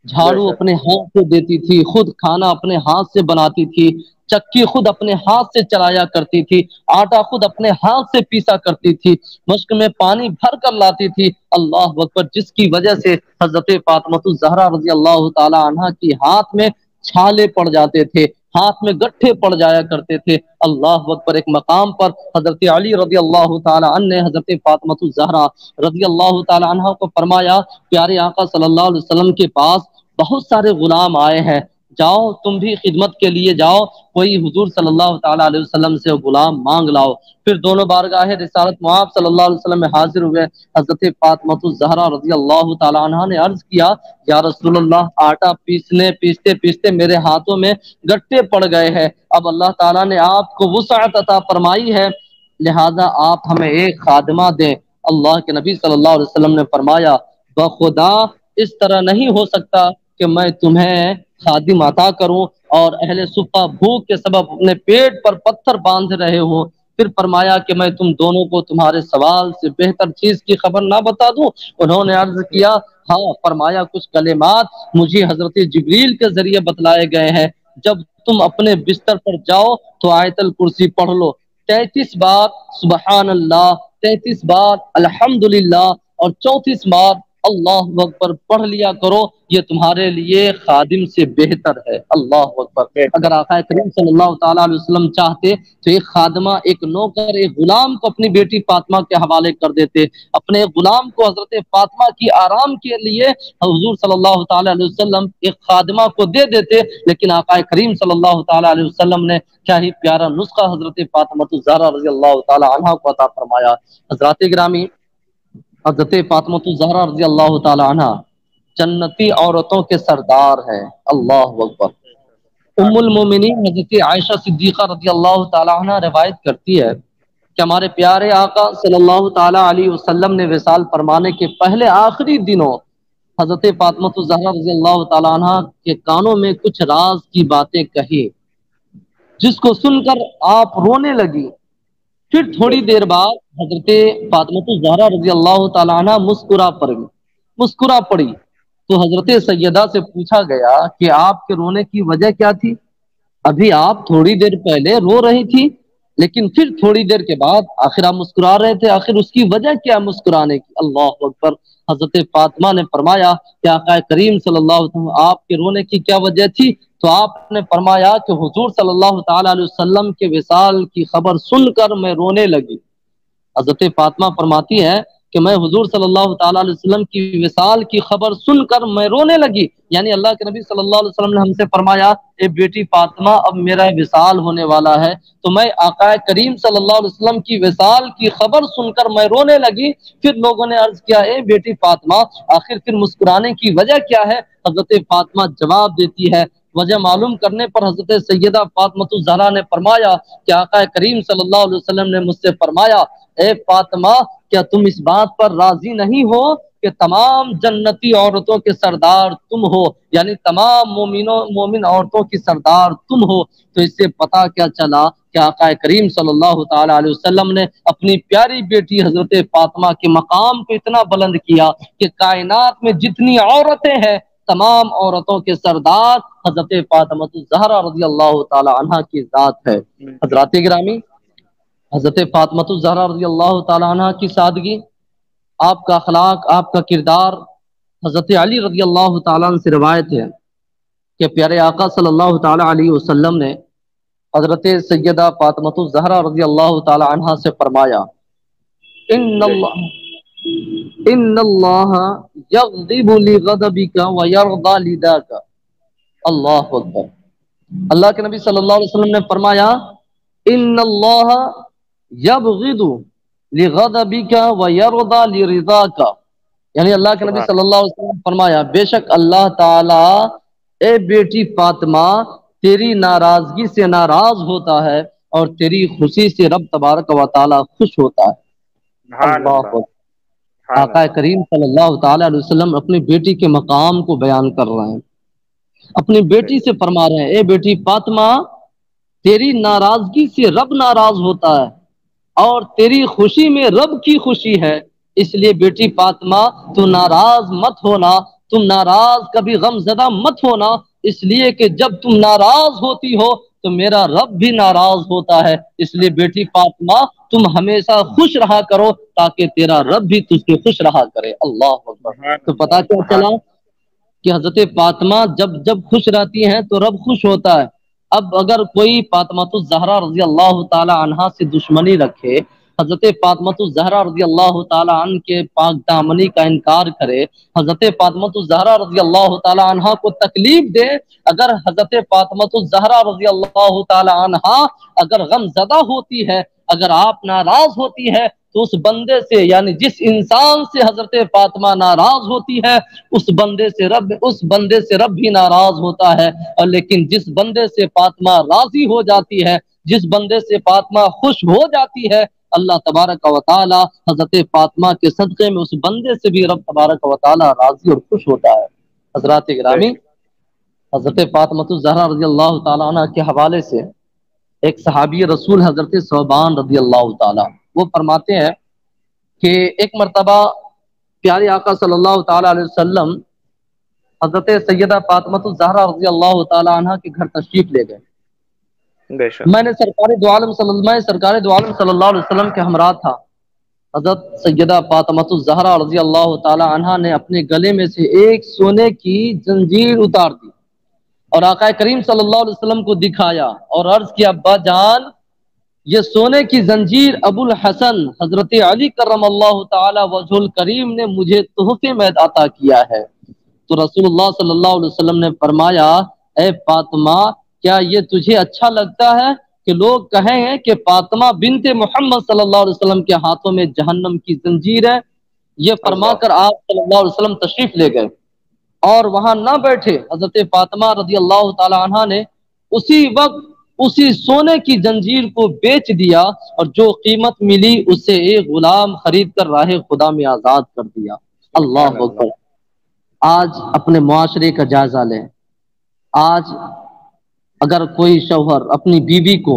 جھاڑو اپنے ہاتھ سے دیتی تھی، خود کھانا اپنے ہاتھ سے بناتی تھی، چکی خود اپنے ہاتھ سے چلایا کرتی تھی، آٹا خود اپنے ہاتھ سے پیسا کرتی تھی، مشک میں پانی بھر کر لاتی تھی۔ اللہ اکبر، جس کی وجہ سے حضرت فاطمہ الزہرا رضی اللہ تعالی عنہ کی ہاتھ میں چھالے پڑ جاتے تھے، ہاتھ میں گٹھے پڑ جایا کرتے تھے۔ اللہ اکبر، ایک مقام پر حضرت علی رضی اللہ تعالی عنہ نے حضرت فاطمہ الزہرا رضی اللہ تعالی عنہ کو فرمایا، پیارے آقا صلی اللہ علیہ وسلم کے پاس بہت سارے غلام آئے ہیں، جاؤ تم بھی خدمت کے لیے جاؤ، کوئی حضور صلی اللہ تعالی علیہ وسلم سے غلام مانگ لاؤ۔ پھر دونوں بارگاہ رسالت معاب صلی اللہ علیہ وسلم میں حاضر ہوئے۔ حضرت فاطمہ الزہرا رضی اللہ تعالی عنہ نے عرض کیا، یا رسول اللہ، آٹا پیستے میرے ہاتھوں میں گٹے پڑ گئے ہیں، اب اللہ تعالیٰ نے آپ کو وسعت عطا فرمائی ہے، لہذا آپ ہمیں ایک خادمہ دیں۔ اللہ کے نبی صلی اللہ علیہ وسلم نے فرمایا، بخدا اس طرح نہیں ہو سکتا کہ میں تمہیں خادم عطا کروں اور اہل صفہ بھوک کے سبب اپنے پیٹ پر پتھر باندھ رہے ہوں۔ پھر فرمایا کہ میں تم دونوں کو تمہارے سوال سے بہتر چیز کی خبر نہ بتا دوں؟ انہوں نے عرض کیا ہاں۔ فرمایا کچھ کلمات مجھے حضرت جبریل کے ذریعے بتلائے گئے ہیں، جب تم اپنے بستر پر جاؤ تو آیت الکرسی پڑھ لو، 33 بار سبحان اللہ، 33 بار الحمدللہ اور 34 بار اللہ اکبر پڑھ لیا کرو، یہ تمہارے لیے خادم سے بہتر ہے۔ اللہ اکبر۔ اگر آقا کریم صلی اللہ تعالی علیہ وسلم چاہتے تو ایک خادمہ، ایک نوکر، ایک غلام کو اپنی بیٹی فاطمہ کے حوالے کر دیتے، اپنے غلام کو حضرت فاطمہ کی آرام کے لیے حضور صلی اللہ تعالی علیہ وسلم ایک خادمہ کو دے دیتے، لیکن آقا کریم صلی اللہ تعالی علیہ وسلم نے کیا ہی پیارا نسخہ حضرت فاطمہ الزہرا رضی اللہ تعالی عنہا کو عطا فرمایا۔ حضرات گرامی، حضرت فاطمہ الزہرا رضی اللہ تعالی عنہ جنتی عورتوں کے سردار ہیں۔ اللہ اکبر۔ ام المومنین حضرت عائشہ صدیقہ رضی اللہ تعالی عنہ روایت کرتی ہے کہ ہمارے پیارے آقا صلی اللہ تعالی علیہ وسلم نے وصال فرمانے کے پہلے آخری دنوں حضرت فاطمہ الزہرا رضی اللہ تعالی عنہ کے کانوں میں کچھ راز کی باتیں کہی، جس کو سن کر آپ رونے لگی۔ پھر تھوڑی دیر بعد حضرت فاطمہ الزہرا رضی اللہ تعالی عنہ مسکرا پڑی تو حضرت سیدہ سے پوچھا گیا کہ آپ کے رونے کی وجہ کیا تھی؟ ابھی آپ تھوڑی دیر پہلے رو رہی تھی، لیکن پھر تھوڑی دیر کے بعد آخر آپ مسکرا رہے تھے، آخر اس کی وجہ کیا مسکرانے کی؟ اللہ اکبر۔ حضرت فاطمہ نے فرمایا کہ آقا کریم صلی اللہ علیہ وسلم آپ کے رونے کی کیا وجہ تھی؟ تو آپ نے فرمایا کہ حضور صلی اللہ تعالی علیہ وسلم کے وصال کی خبر سن کر میں رونے لگی۔ حضرت فاطمہ فرماتی ہے کہ میں حضور صلی اللہ تعالی علیہ وسلم کی وصال کی خبر سن کر میں رونے لگی، یعنی اللہ کے نبی صلی اللہ علیہ وسلم نے ہم سے فرمایا، اے بیٹی فاطمہ اب میرا وصال ہونے والا ہے، تو میں آقا کریم صلی اللہ علیہ وسلم کی وصال کی خبر سن کر میں رونے لگی۔ پھر لوگوں نے عرض کیا، اے بیٹی فاطمہ آخر پھر مسکرانے کی وجہ کیا ہے؟ حضرت فاطمہ جواب دیتی ہے، وجہ معلوم کرنے پر حضرت سیدہ فاطمہ الزہرا نے فرمایا کہ آقا کریم صلی اللہ علیہ وسلم نے مجھ سے فرمایا، اے فاطمہ کیا تم اس بات پر راضی نہیں ہو کہ تمام جنتی عورتوں کے سردار تم ہو، یعنی تمام مومن عورتوں کی سردار تم ہو، تو اس سے پتہ کیا چلا کہ آقا کریم صلی اللہ تعالی علیہ وسلم نے اپنی پیاری بیٹی حضرت فاطمہ کے مقام کو اتنا بلند کیا کہ کائنات میں جتنی عورتیں ہیں تمام عورتوں کے سردار حضرت فاطمہ الزہرا رضی اللہ تعالی عنہ کی ذات ہے۔ حضرات گرامی، حضرت فاطمہ الزہرا رضی اللہ تعالی عنہ کی سادگی، آپ کا اخلاق، آپ کا کردار، حضرت علی رضی اللہ تعالیٰ عنہ سے روایت ہے کہ پیارے آقا صلی اللہ تعالیٰ علیہ وسلم نے حضرت سیدہ فاطمہ الزہرا رضی اللہ تعالی عنہ سے فرمایا ان اللہ یغضب لغضبک ویرضى لذاک۔ اللہ اکبر۔ اللہ کے نبی صلی اللہ علیہ وسلم نے فرمایا ان اللہ یبغض لغضبک ویرضى لرضاک، یعنی اللہ کے نبی صلی اللہ علیہ وسلم فرمایا بے شک اللہ تعالی اے بیٹی فاطمہ تیری ناراضگی سے ناراض ہوتا ہے اور تیری خوشی سے رب تبارک و تعالی خوش ہوتا ہے۔ اللہ، آقا کریم صلی اللہ تعالی علیہ وسلم اپنی بیٹی کے مقام کو بیان کر رہے ہیں، اپنی بیٹی سے فرما رہے ہیں اے بیٹی فاطمہ تیری ناراضگی سے رب ناراض ہوتا ہے اور تیری خوشی میں رب کی خوشی ہے، اس لیے بیٹی فاطمہ تو ناراض مت ہونا، تم ناراض کبھی غم زدہ مت ہونا، اس لیے کہ جب تم ناراض ہوتی ہو تو میرا رب بھی ناراض ہوتا ہے، اس لیے بیٹی فاطمہ تم ہمیشہ خوش رہا کرو تاکہ تیرا رب بھی تجھ سے خوش رہا کرے۔ اللہ اکبر۔ تو پتہ کیا چلا کہ حضرت فاطمہ جب خوش رہتی ہیں تو رب خوش ہوتا ہے۔ اب اگر کوئی فاطمہ الزہرا رضی اللہ تعالی عنہا سے دشمنی رکھے، حضرت فاطمہ الزہرا رضی اللہ تعالی عنہ کے پاک دامنی کا انکار کرے، حضرت فاطمہ الزہرا رضی اللہ تعالی عنہ کو تکلیف دے، اگر حضرت فاطمہ الزہرا رضی اللہ تعالی عنہ اگر غم زدہ ہوتی ہے، اگر آپ ناراض ہوتی ہے تو اس بندے سے، یعنی جس انسان سے حضرت فاطمہ ناراض ہوتی ہے اس بندے سے رب بھی ناراض ہوتا ہے، اور لیکن جس بندے سے فاطمہ راضی ہو جاتی ہے، جس بندے سے فاطمہ خوش ہو جاتی ہے، اللہ تبارک و تعالی حضرت فاطمہ کے صدقے میں اس بندے سے بھی رب تبارک و تعالی راضی اور خوش ہوتا ہے۔ حضرات گرامی، حضرت فاطمہ الزہرا رضی اللہ تعالی عنہ کے حوالے سے ایک صحابی رسول حضرت ثوبان رضی اللہ تعالی، وہ فرماتے ہیں کہ ایک مرتبہ پیارے آقا صلی اللہ تعالی علیہ وسلم حضرت سیدہ فاطمہ الزہرا رضی اللہ تعالی عنہ کے گھر تشریف لے گئے۔ میں سرکار دو عالم صلی اللہ علیہ وسلم کے ہمراہ تھا۔ حضرت سیدہ فاطمہ الزہرا رضی اللہ تعالی عنہ نے اپنے گلے میں سے ایک سونے کی زنجیر اتار دی اور آقا کریم صلی اللہ علیہ وسلم کو دکھایا اور عرض کیا ابا جان یہ سونے کی زنجیر ابو الحسن حضرت علی کرم اللہ تعالی وجہ الکریم نے مجھے تحفے میں عطا کیا ہے۔ تو رسول اللہ صلی اللہ علیہ وسلم نے فرمایا اے فاطمہ کیا یہ تجھے اچھا لگتا ہے کہ لوگ کہیں کہ فاطمہ بنت محمد صلی اللہ علیہ وسلم کے ہاتھوں میں جہنم کی زنجیر ہے؟ یہ فرما کر آپ صلی اللہ علیہ وسلم تشریف لے گئے اور وہاں نہ بیٹھے، حضرت فاطمہ رضی اللہ تعالی عنہ نے اسی وقت اسی سونے کی زنجیر کو بیچ دیا اور جو قیمت ملی اس سے ایک غلام خرید کر راہ خدا میں آزاد کر دیا۔ اللہ اکبر۔ آج اپنے معاشرے کا جائزہ لیں، آج اگر کوئی شوہر اپنی بیوی کو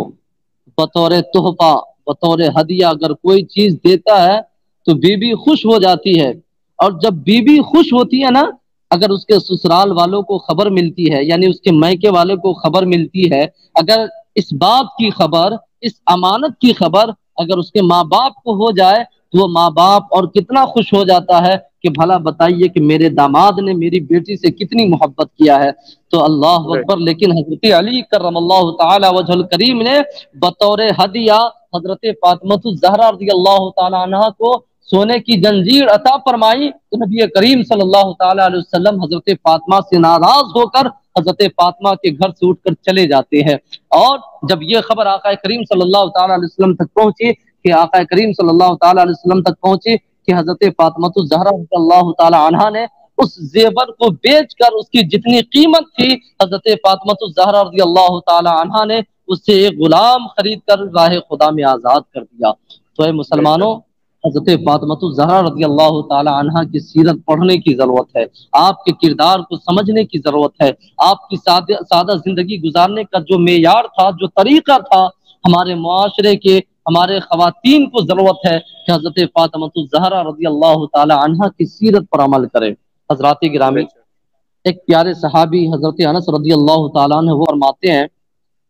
بطور تحفہ بطور ہدیہ اگر کوئی چیز دیتا ہے تو بیوی خوش ہو جاتی ہے، اور جب بیوی خوش ہوتی ہے نا، اگر اس کے سسرال والوں کو خبر ملتی ہے، یعنی اس کے میکے والوں کو خبر ملتی ہے، اگر اس بات کی خبر، اس امانت کی خبر اگر اس کے ماں باپ کو ہو جائے تو وہ ماں باپ اور کتنا خوش ہو جاتا ہے کہ بھلا بتائیے کہ میرے داماد نے میری بیٹی سے کتنی محبت کیا ہے۔ تو اللہ اکبر۔ لیکن حضرت علی کرم اللہ تعالی وجہ الکریم نے بطور ہدیہ حضرت فاطمہ الزہرا رضی اللہ تعالی عنہ کو سونے کی زنجیر عطا فرمائی، تو نبی کریم صلی اللہ تعالی علیہ وسلم حضرت فاطمہ سے ناراض ہو کر حضرت فاطمہ کے گھر سے اٹھ کر چلے جاتے ہیں۔ اور جب یہ خبر آقا کریم صلی اللہ تعالی علیہ وسلم تک پہنچی کہ آقا کریم صلی اللہ تعالی علیہ وسلم تک پہنچی کہ حضرت فاطمہ الزہرا رضی اللہ تعالی عنہا نے اس زیور کو بیچ کر اس کی جتنی قیمت تھی حضرت فاطمہ الزہرا رضی اللہ تعالی عنہا نے اس سے ایک غلام خرید کر راہ خدا میں آزاد کر دیا۔ تو اے مسلمانوں، حضرت فاطمہ الزہرا رضی اللہ تعالی عنہا کی سیرت پڑھنے کی ضرورت ہے، آپ کے کردار کو سمجھنے کی ضرورت ہے، آپ کی سادہ زندگی گزارنے کا جو معیار تھا، جو طریقہ تھا، ہمارے معاشرے کے ہمارے خواتین کو ضرورت ہے کہ حضرت فاطمہ الزہرا رضی اللہ تعالی عنہا کی سیرت پر عمل کریں۔ حضرات گرامی، ایک پیارے صحابی حضرت انس رضی اللہ تعالیٰ عنہ وہ فرماتے ہیں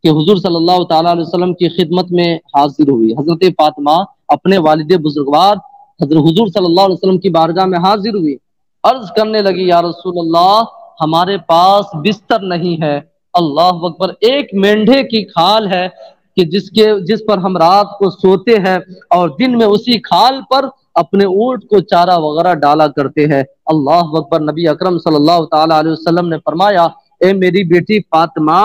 کہ حضور صلی اللہ تعالیٰ علیہ وسلم کی خدمت میں حاضر ہوئی حضرت فاطمہ، اپنے والد بزرگوار حضرت حضور صلی اللہ علیہ وسلم کی بارگاہ میں حاضر ہوئی، عرض کرنے لگی یا رسول اللہ ہمارے پاس بستر نہیں ہے، اللہ اکبر، ایک مینڈھے کی کھال ہے کہ جس پر ہم رات کو سوتے ہیں اور دن میں اسی کھال پر اپنے اونٹ کو چارہ وغیرہ ڈالا کرتے ہیں۔ اللہ اکبر، نبی اکرم صلی اللہ تعالی علیہ وسلم نے فرمایا اے میری بیٹی فاطمہ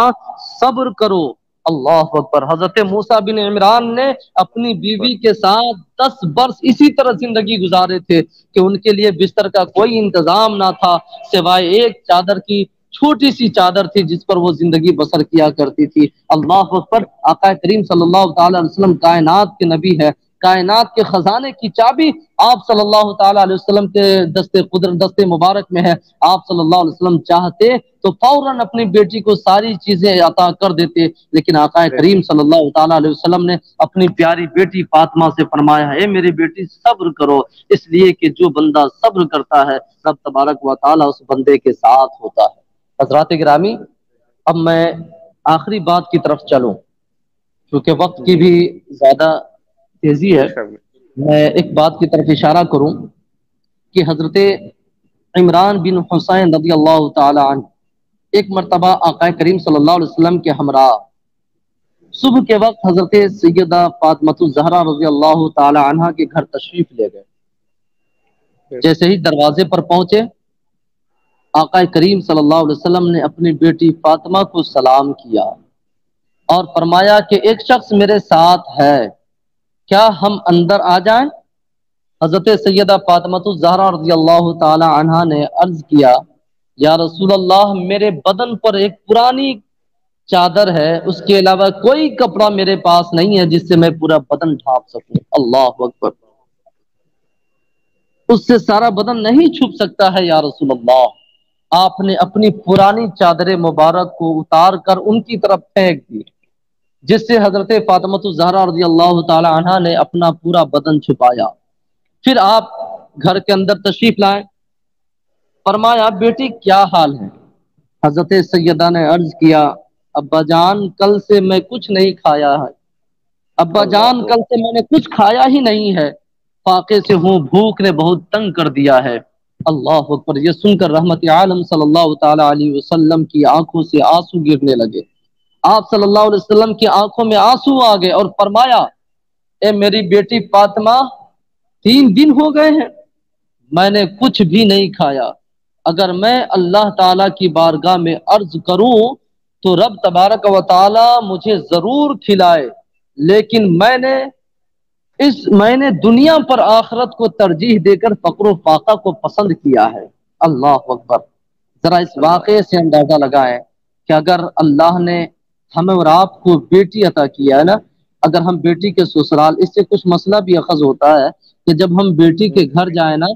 صبر کرو۔ اللہ اکبر، حضرت موسیٰ بن عمران نے اپنی بیوی کے ساتھ 10 برس اسی طرح زندگی گزارے تھے کہ ان کے لیے بستر کا کوئی انتظام نہ تھا سوائے ایک چادر کی، چھوٹی سی چادر تھی جس پر وہ زندگی بسر کیا کرتی تھی۔ اللہ اکبر، آقا کریم صلی اللہ تعالی علیہ وسلم کائنات کے نبی ہے، کائنات کے خزانے کی چابی آپ صلی اللہ تعالی علیہ وسلم کے دست مبارک میں ہے۔ آپ صلی اللہ علیہ وسلم چاہتے تو فوراً اپنی بیٹی کو ساری چیزیں عطا کر دیتے، لیکن آقا کریم صلی اللہ تعالی علیہ وسلم نے اپنی پیاری بیٹی فاطمہ سے فرمایا ہے میری بیٹی صبر کرو، اس لیے کہ جو بندہ صبر کرتا ہے رب تبارک و تعالی اس بندے کے ساتھ ہوتا ہے۔ حضرات گرامی، اب میں آخری بات کی طرف چلوں کیونکہ وقت کی بھی زیادہ تیزی ہے، میں ایک بات کی طرف اشارہ کروں کہ حضرت عمران بن حسین رضی اللہ تعالی عنہ ایک مرتبہ آقا کریم صلی اللہ علیہ وسلم کے ہمراہ صبح کے وقت حضرت سیدہ فاطمہ الزہرا رضی اللہ تعالی عنہ کے گھر تشریف لے گئے۔ جیسے ہی دروازے پر پہنچے، آقا کریم صلی اللہ علیہ وسلم نے اپنی بیٹی فاطمہ کو سلام کیا اور فرمایا کہ ایک شخص میرے ساتھ ہے، کیا ہم اندر آ جائیں؟ حضرت سیدہ فاطمہ الزہرا رضی اللہ تعالی عنہا نے عرض کیا یا رسول اللہ میرے بدن پر ایک پرانی چادر ہے، اس کے علاوہ کوئی کپڑا میرے پاس نہیں ہے جس سے میں پورا بدن ڈھانپ سکوں۔ اللہ اکبر، اس سے سارا بدن نہیں چھپ سکتا ہے یا رسول اللہ۔ آپ نے اپنی پرانی چادر مبارک کو اتار کر ان کی طرف پھینک دی جس سے حضرت فاطمہ الزہرا رضی اللہ تعالی عنہا نے اپنا پورا بدن چھپایا۔ پھر آپ گھر کے اندر تشریف لائیں، فرمایا بیٹی کیا حال ہے؟ حضرت سیدہ نے عرض کیا ابا جان کل سے میں کچھ نہیں کھایا ہے، ابا جان کل سے میں نے کچھ کھایا ہی نہیں ہے، فاقے سے ہوں، بھوک نے بہت تنگ کر دیا ہے۔ اللہ اکبر، یہ سن کر رحمت عالم صلی اللہ تعالی علیہ وسلم کی آنکھوں سے آنسو گرنے لگے۔ آپ صلی اللہ علیہ وسلم کی آنکھوں میں آنسو آ گئے اور فرمایا اے میری بیٹی فاطمہ 3 دن ہو گئے ہیں میں نے کچھ بھی نہیں کھایا، اگر میں اللہ تعالیٰ کی بارگاہ میں عرض کروں تو رب تبارک و تعالیٰ مجھے ضرور کھلائے، لیکن میں نے دنیا پر آخرت کو ترجیح دے کر فقر و فاقہ کو پسند کیا ہے۔ اللہ اکبر، ذرا اس واقعے سے اندازہ لگائیں کہ اگر اللہ نے ہمیں اور آپ کو بیٹی عطا کیا ہے نا، اگر ہم بیٹی کے سسرال، اس سے کچھ مسئلہ بھی اخذ ہوتا ہے کہ جب ہم بیٹی کے گھر جائیں نا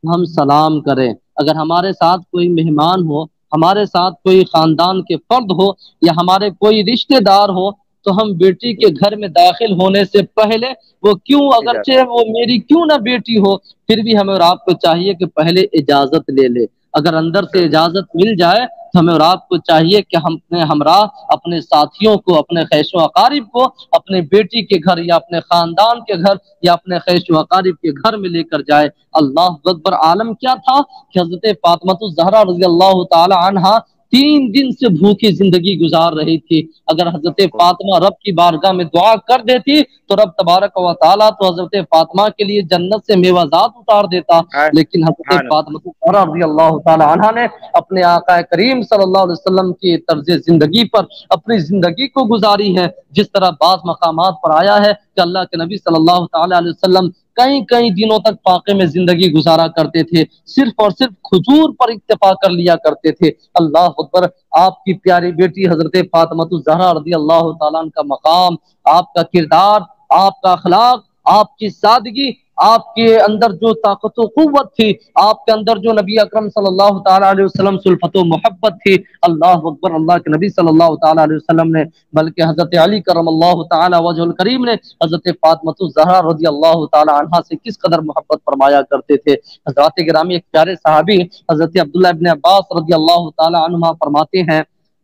ہم سلام کریں، اگر ہمارے ساتھ کوئی مہمان ہو، ہمارے ساتھ کوئی خاندان کے فرد ہو یا ہمارے کوئی رشتہ دار ہو تو ہم بیٹی کے گھر میں داخل ہونے سے پہلے وہ کیوں اگرچہ وہ میری کیوں نہ بیٹی ہو پھر بھی ہمیں اور آپ کو چاہیے کہ پہلے اجازت لے لے۔ اگر اندر سے اجازت مل جائے تو ہمیں اور آپ کو چاہیے کہ ہم اپنے ہمراہ، اپنے ساتھیوں کو، اپنے خیش و اقارب کو اپنے بیٹی کے گھر یا اپنے خاندان کے گھر یا اپنے خیش و اقارب کے گھر میں لے کر جائے۔ اللہ اکبر، عالم کیا تھا کہ حضرت فاطمہ الزہرا رضی اللہ تعالی عنہا 3 دن سے بھوکی زندگی گزار رہی تھی۔ اگر حضرت فاطمہ رب کی بارگاہ میں دعا کر دیتی تو رب تبارک و تعالیٰ تو حضرت فاطمہ کے لیے جنت سے میوہ اتار دیتا، لیکن حضرت فاطمہ الزہرا رضی اللہ تعالی عنہا نے اپنے آقا کریم صلی اللہ علیہ وسلم کی طرز زندگی پر اپنی زندگی کو گزاری ہے۔ جس طرح بعض مقامات پر آیا ہے کہ اللہ کے نبی صلی اللہ تعالی علیہ وسلم کئی دنوں تک فاقے میں زندگی گزارا کرتے تھے، صرف اور صرف کھجور پر اکتفا کر لیا کرتے تھے۔ اللہ اکبر، آپ کی پیاری بیٹی حضرت فاطمہ الزہرا رضی اللہ تعالیٰ عنہ کا مقام، آپ کا کردار، آپ کا اخلاق، آپ کی سادگی آپ کے اندر جو طاقت و قوت تھی، آپ کے اندر جو نبی اکرم صلی اللہ تعالیٰ علیہ وسلم سے الفت و محبت تھی، اللہ اکبر، اللہ کے نبی صلی اللہ تعالیٰ علیہ وسلم نے، بلکہ حضرت علی کرم اللہ تعالیٰ وجہ الکریم نے حضرت فاطمۃ الزہرا رضی اللہ تعالیٰ عنہا سے کس قدر محبت فرمایا کرتے تھے۔ حضرات گرامی، ایک پیارے صحابی حضرت عبداللہ ابن عباس رضی اللہ تعالیٰ عنہما فرماتے ہیں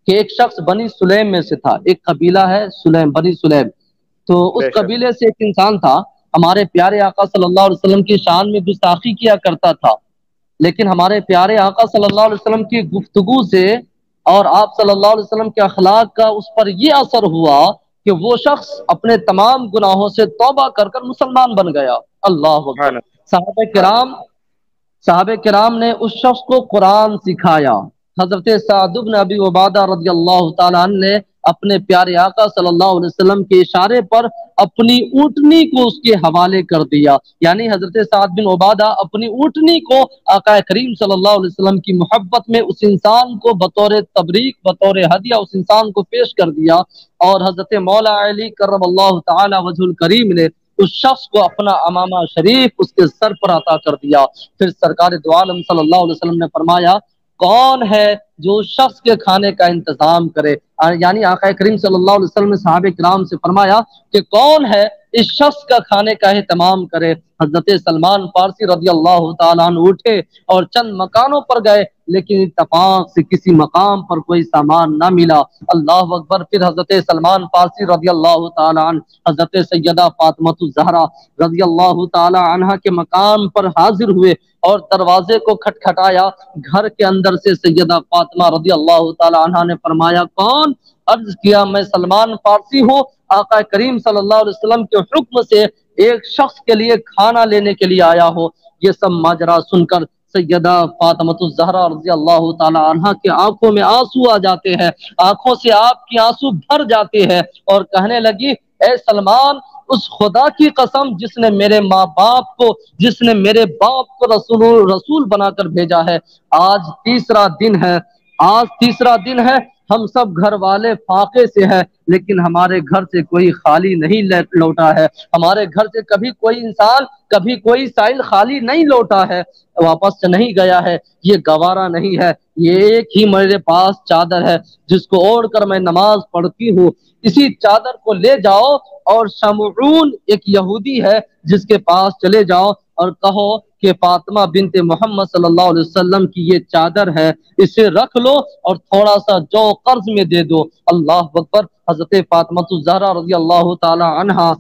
کہ ایک شخص بنی سلیم میں سے تھا، ایک قبیلہ ہے سلیم، بنی سلیم، تو اس قبیلے سے ایک انسان تھا، ہمارے پیارے آقا صلی اللہ علیہ وسلم کی شان میں گستاخی کیا کرتا تھا، لیکن ہمارے پیارے آقا صلی اللہ علیہ وسلم کی گفتگو سے اور آپ صلی اللہ علیہ وسلم کے اخلاق کا اس پر یہ اثر ہوا کہ وہ شخص اپنے تمام گناہوں سے توبہ کر کر مسلمان بن گیا۔ اللہ اکبر۔ صحابہ کرام نے اس شخص کو قرآن سکھایا۔ حضرت سعد بن ابی عبادہ رضی اللہ تعالیٰ عنہ نے اپنے پیارے آقا صلی اللہ علیہ وسلم کے اشارے پر اپنی اونٹنی کو اس کے حوالے کر دیا، یعنی حضرت سعد بن عبادہ اپنی اونٹنی کو آقا کریم صلی اللہ علیہ وسلم کی محبت میں اس انسان کو بطور تبریک، بطور ہدیہ اس انسان کو پیش کر دیا، اور حضرت مولا علی کرم اللہ تعالی وجہ الکریم نے اس شخص کو اپنا امامہ شریف اس کے سر پر عطا کر دیا۔ پھر سرکار دو عالم صلی اللہ علیہ وسلم نے فرمایا، کون ہے جو اس شخص کے کھانے کا انتظام کرے، یعنی آقا کریم صلی اللہ علیہ وسلم نے صحابہ کرام سے فرمایا کہ کون ہے اس شخص کا کھانے کا اہتمام کرے۔ حضرت سلمان فارسی رضی اللہ تعالیٰ عنہ اٹھے اور چند مکانوں پر گئے، لیکن اتفاق سے کسی مقام پر کوئی سامان نہ ملا۔ اللہ اکبر۔ پھر حضرت سلمان فارسی رضی اللہ تعالیٰ عنہ حضرت سیدہ فاطمۃ الزہرا رضی اللہ تعالیٰ عنہ کے مقام پر حاضر ہوئے اور دروازے کو کھٹکھٹایا۔ گھر کے اندر سے سیدہ فاطمہ رضی اللہ تعالیٰ عنہ نے فرمایا، کون؟ عرض کیا، میں سلمان فارسی ہوں، آقا کریم صلی اللہ علیہ وسلم کے حکم سے ایک شخص کے لیے کھانا لینے کے لیے آیا ہو۔ یہ سب ماجرا سن کر سیدہ فاطمۃ الزہرا رضی اللہ تعالی عنہا کی آنکھوں میں آنسو آ جاتے ہیں، آنکھوں سے آپ کی آنسو بھر جاتے ہیں، اور کہنے لگی، اے سلمان، اس خدا کی قسم جس نے میرے ماں باپ کو، جس نے میرے باپ کو رسول بنا کر بھیجا ہے، آج تیسرا دن ہے، ہم سب گھر والے فاقے سے ہیں، لیکن ہمارے گھر سے کوئی خالی نہیں لوٹا ہے، ہمارے گھر سے کبھی کوئی انسان، کبھی کوئی سائل خالی نہیں لوٹا ہے، واپس نہیں گیا ہے۔ یہ گوارا نہیں ہے، یہ ایک ہی میرے پاس چادر ہے جس کو اوڑھ کر میں نماز پڑھتی ہوں، اسی چادر کو لے جاؤ اور شمعون ایک یہودی ہے جس کے پاس چلے جاؤ اور کہو کہ فاطمہ بنت محمد صلی اللہ علیہ وسلم کی یہ چادر ہے، اسے رکھ لو اور تھوڑا سا جو قرض میں دے دو۔ اللہ اکبر۔ حضرت فاطمہ الزہرا رضی اللہ تعالی عنہا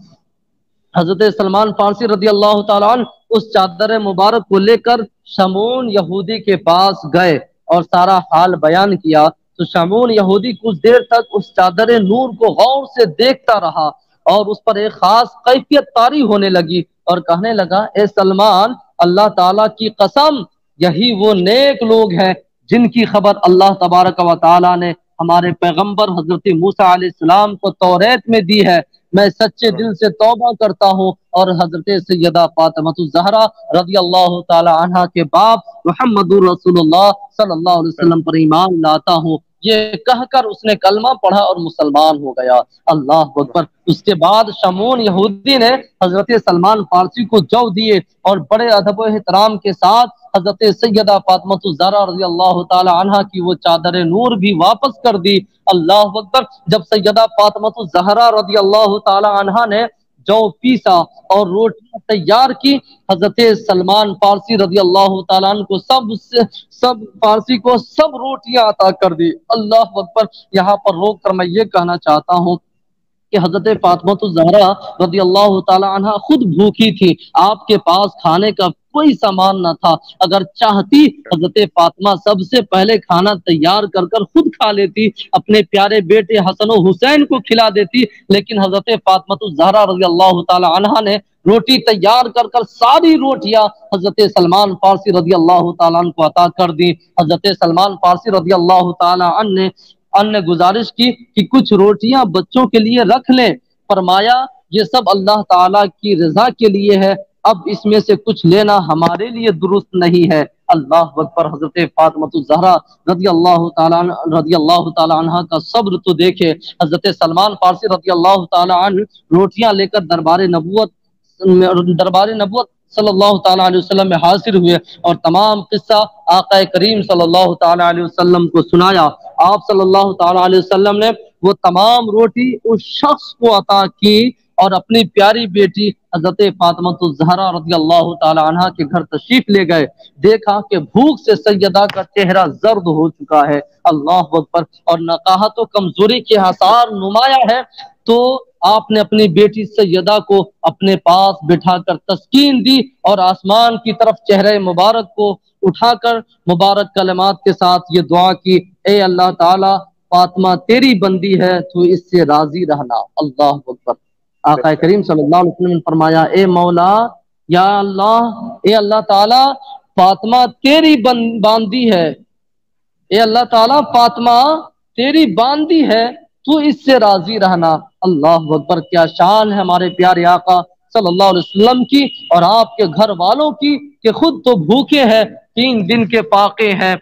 حضرت سلمان فارسی رضی اللہ تعالی عنہ اس چادر مبارک کو لے کر شمعون یہودی کے پاس گئے اور سارا حال بیان کیا، تو شمعون یہودی کچھ دیر تک اس چادر نور کو غور سے دیکھتا رہا اور اس پر ایک خاص کیفیت طاری ہونے لگی اور کہنے لگا، اے سلمان، اللہ تعالیٰ کی قسم، یہی وہ نیک لوگ ہیں جن کی خبر اللہ تبارک و تعالیٰ نے ہمارے پیغمبر حضرت موسیٰ علیہ السلام کو توریت میں دی ہے۔ میں سچے دل سے توبہ کرتا ہوں اور حضرت سیدہ فاطمہ الزہرا رضی اللہ تعالی عنہ کے باپ محمد رسول اللہ صلی اللہ علیہ وسلم پر ایمان لاتا ہوں۔ یہ کہہ کر اس نے کلمہ پڑھا اور مسلمان ہو گیا۔ اللہ اکبر۔ اس کے بعد شمعون یہودی نے حضرت سلمان فارسی کو جو دیے اور بڑے ادب و احترام کے ساتھ حضرت سیدہ فاطمہ الزہرا رضی اللہ تعالی عنہ کی وہ چادر نور بھی واپس کر دی۔ اللہ اکبر۔ جب سیدہ فاطمہ الزہرا رضی اللہ تعالی عنہ نے جو پیسا اور روٹیاں تیار کی، حضرت سلمان فارسی رضی اللہ تعالیٰ عنہ کو سب فارسی کو سب روٹیاں عطا کر دی۔ اللہ اکبر۔ یہاں پر روک کر میں یہ کہنا چاہتا ہوں کہ حضرت فاطمہ الزہرا رضی اللہ تعالی عنہ خود بھوکی تھی، آپ کے پاس کھانے کا کوئی سامان نہ تھا، اگر چاہتی حضرت فاطمہ سب سے پہلے کھانا تیار کر کر خود کھا لیتی، اپنے پیارے بیٹے حسن و حسین کو کھلا دیتی، لیکن حضرت فاطمہ الزہرا رضی اللہ تعالی عنہ نے روٹی تیار کر کر ساری روٹیاں حضرت سلمان فارسی رضی اللہ تعالیٰ عنہ کو عطا کر دی۔ حضرت سلمان فارسی رضی اللہ تعالیٰ عنہ نے گزارش کی کہ کچھ روٹیاں بچوں کے لیے رکھ لیں، فرمایا یہ سب اللہ تعالیٰ کی رضا کے لیے ہے، اب اس میں سے کچھ لینا ہمارے لیے درست نہیں ہے۔ اللہ اکبر۔ حضرت فاطمہ الزہرا رضی اللہ تعالی عنہ کا صبر تو دیکھے۔ حضرت سلمان فارسی رضی اللہ تعالی عنہ روٹیاں لے کر دربار نبوت صلی اللہ تعالیٰ علیہ وسلم میں حاضر ہوئے اور تمام قصہ آقا کریم صلی اللہ تعالیٰ علیہ وسلم کو سنایا۔ آپ صلی اللہ تعالیٰ علیہ وسلم نے وہ تمام روٹی اس شخص کو عطا کی اور اپنی پیاری بیٹی حضرت فاطمہ الزہرا رضی اللہ تعالی عنہا کے گھر تشریف لے گئے۔ دیکھا کہ بھوک سے سیدہ کا چہرہ زرد ہو چکا ہے، اللہ اکبر، اور نقاہت و کمزوری کے آثار نمایاں ہے، تو آپ نے اپنی بیٹی سیدہ کو اپنے پاس بٹھا کر تسکین دی اور آسمان کی طرف چہرے مبارک کو اٹھا کر مبارک کلمات کے ساتھ یہ دعا کی، اے اللہ تعالی فاطمہ تیری بندی ہے، تو اس سے راضی رہنا۔ اللہ اکبر۔ آقا کریم صلی اللہ علیہ وسلم نے فرمایا، اے مولا، یا اللہ، اے اللہ تعالی فاطمہ تیری باندی ہے، اے اللہ تعالیٰ فاطمہ تیری باندی ہے، تو اس سے راضی رہنا۔ اللہ اکبر، کیا شان ہے ہمارے پیارے آقا صلی اللہ علیہ وسلم کی اور آپ کے گھر والوں کی کہ خود تو بھوکے ہیں، 3 دن کے فاقے ہیں،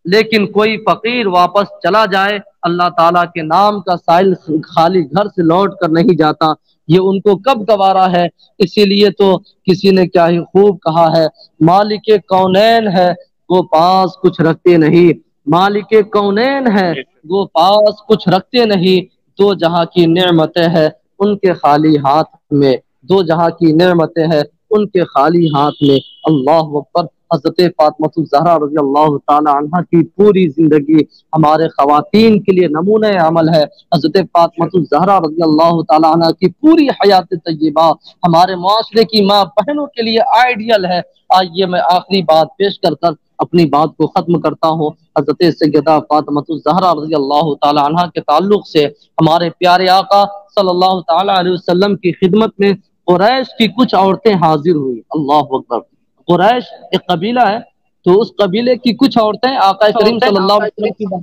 لیکن کوئی فقیر واپس چلا جائے اللہ تعالیٰ کے نام کا سائل خالی گھر سے لوٹ کر نہیں جاتا، یہ ان کو کب گوارا ہے۔ اسی لیے تو کسی نے کیا ہی خوب کہا ہے، مالک کونین ہے وہ پاس کچھ رکھتے نہیں، مالک کونین ہے وہ پاس کچھ رکھتے نہیں، دو جہاں کی نعمتیں ہیں ان کے خالی ہاتھ میں، دو جہاں کی نعمتیں ہیں ان کے خالی ہاتھ میں۔ اللہ اکبر۔ حضرت فاطمہ الزہرا رضی اللہ تعالی عنہ کی پوری زندگی ہمارے خواتین کے لیے نمونہ عمل ہے۔ حضرت فاطمہ الزہرا رضی اللہ تعالی عنہ کی پوری حیات طیبہ ہمارے معاشرے کی ماں بہنوں کے لیے آئیڈیل ہے۔ آئیے میں آخری بات پیش کر اپنی بات کو ختم کرتا ہوں۔ حضرت سیدہ فاطمہ الزہرا رضی اللہ تعالی عنہ کے تعلق سے ہمارے پیارے آقا صلی اللہ تعالی علیہ وسلم کی خدمت میں قریش کی کچھ عورتیں حاضر ہوئی۔ اللہ اکبر۔ قریش ایک قبیلہ ہے، تو اس قبیلے کی کچھ عورتیں آقا کریم صلی اللہ علیہ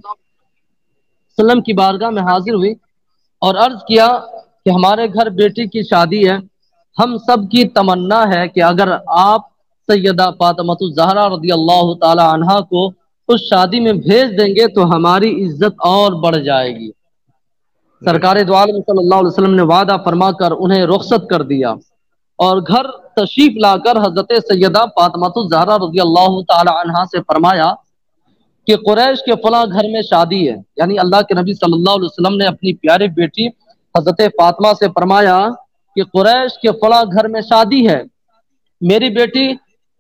وسلم کی بارگاہ میں حاضر ہوئی اور عرض کیا کہ ہمارے گھر بیٹی کی شادی ہے، ہم سب کی تمنا ہے کہ اگر آپ سیدہ فاطمہ الزہرا رضی اللہ تعالی عنہا کو اس شادی میں بھیج دیں گے تو ہماری عزت اور بڑھ جائے گی۔ سرکار دو عالم صلی اللہ علیہ وسلم نے وعدہ فرما کر انہیں رخصت کر دیا اور گھر تشریف لا کر حضرت سیدہ فاطمہ الزہرا رضی اللہ تعالی عنہا سے فرمایا کہ قریش کے فلاں گھر میں شادی ہے، یعنی اللہ کے نبی صلی اللہ علیہ وسلم نے اپنی پیاری بیٹی حضرت فاطمہ سے فرمایا کہ قریش کے فلاں گھر میں شادی ہے، میری بیٹی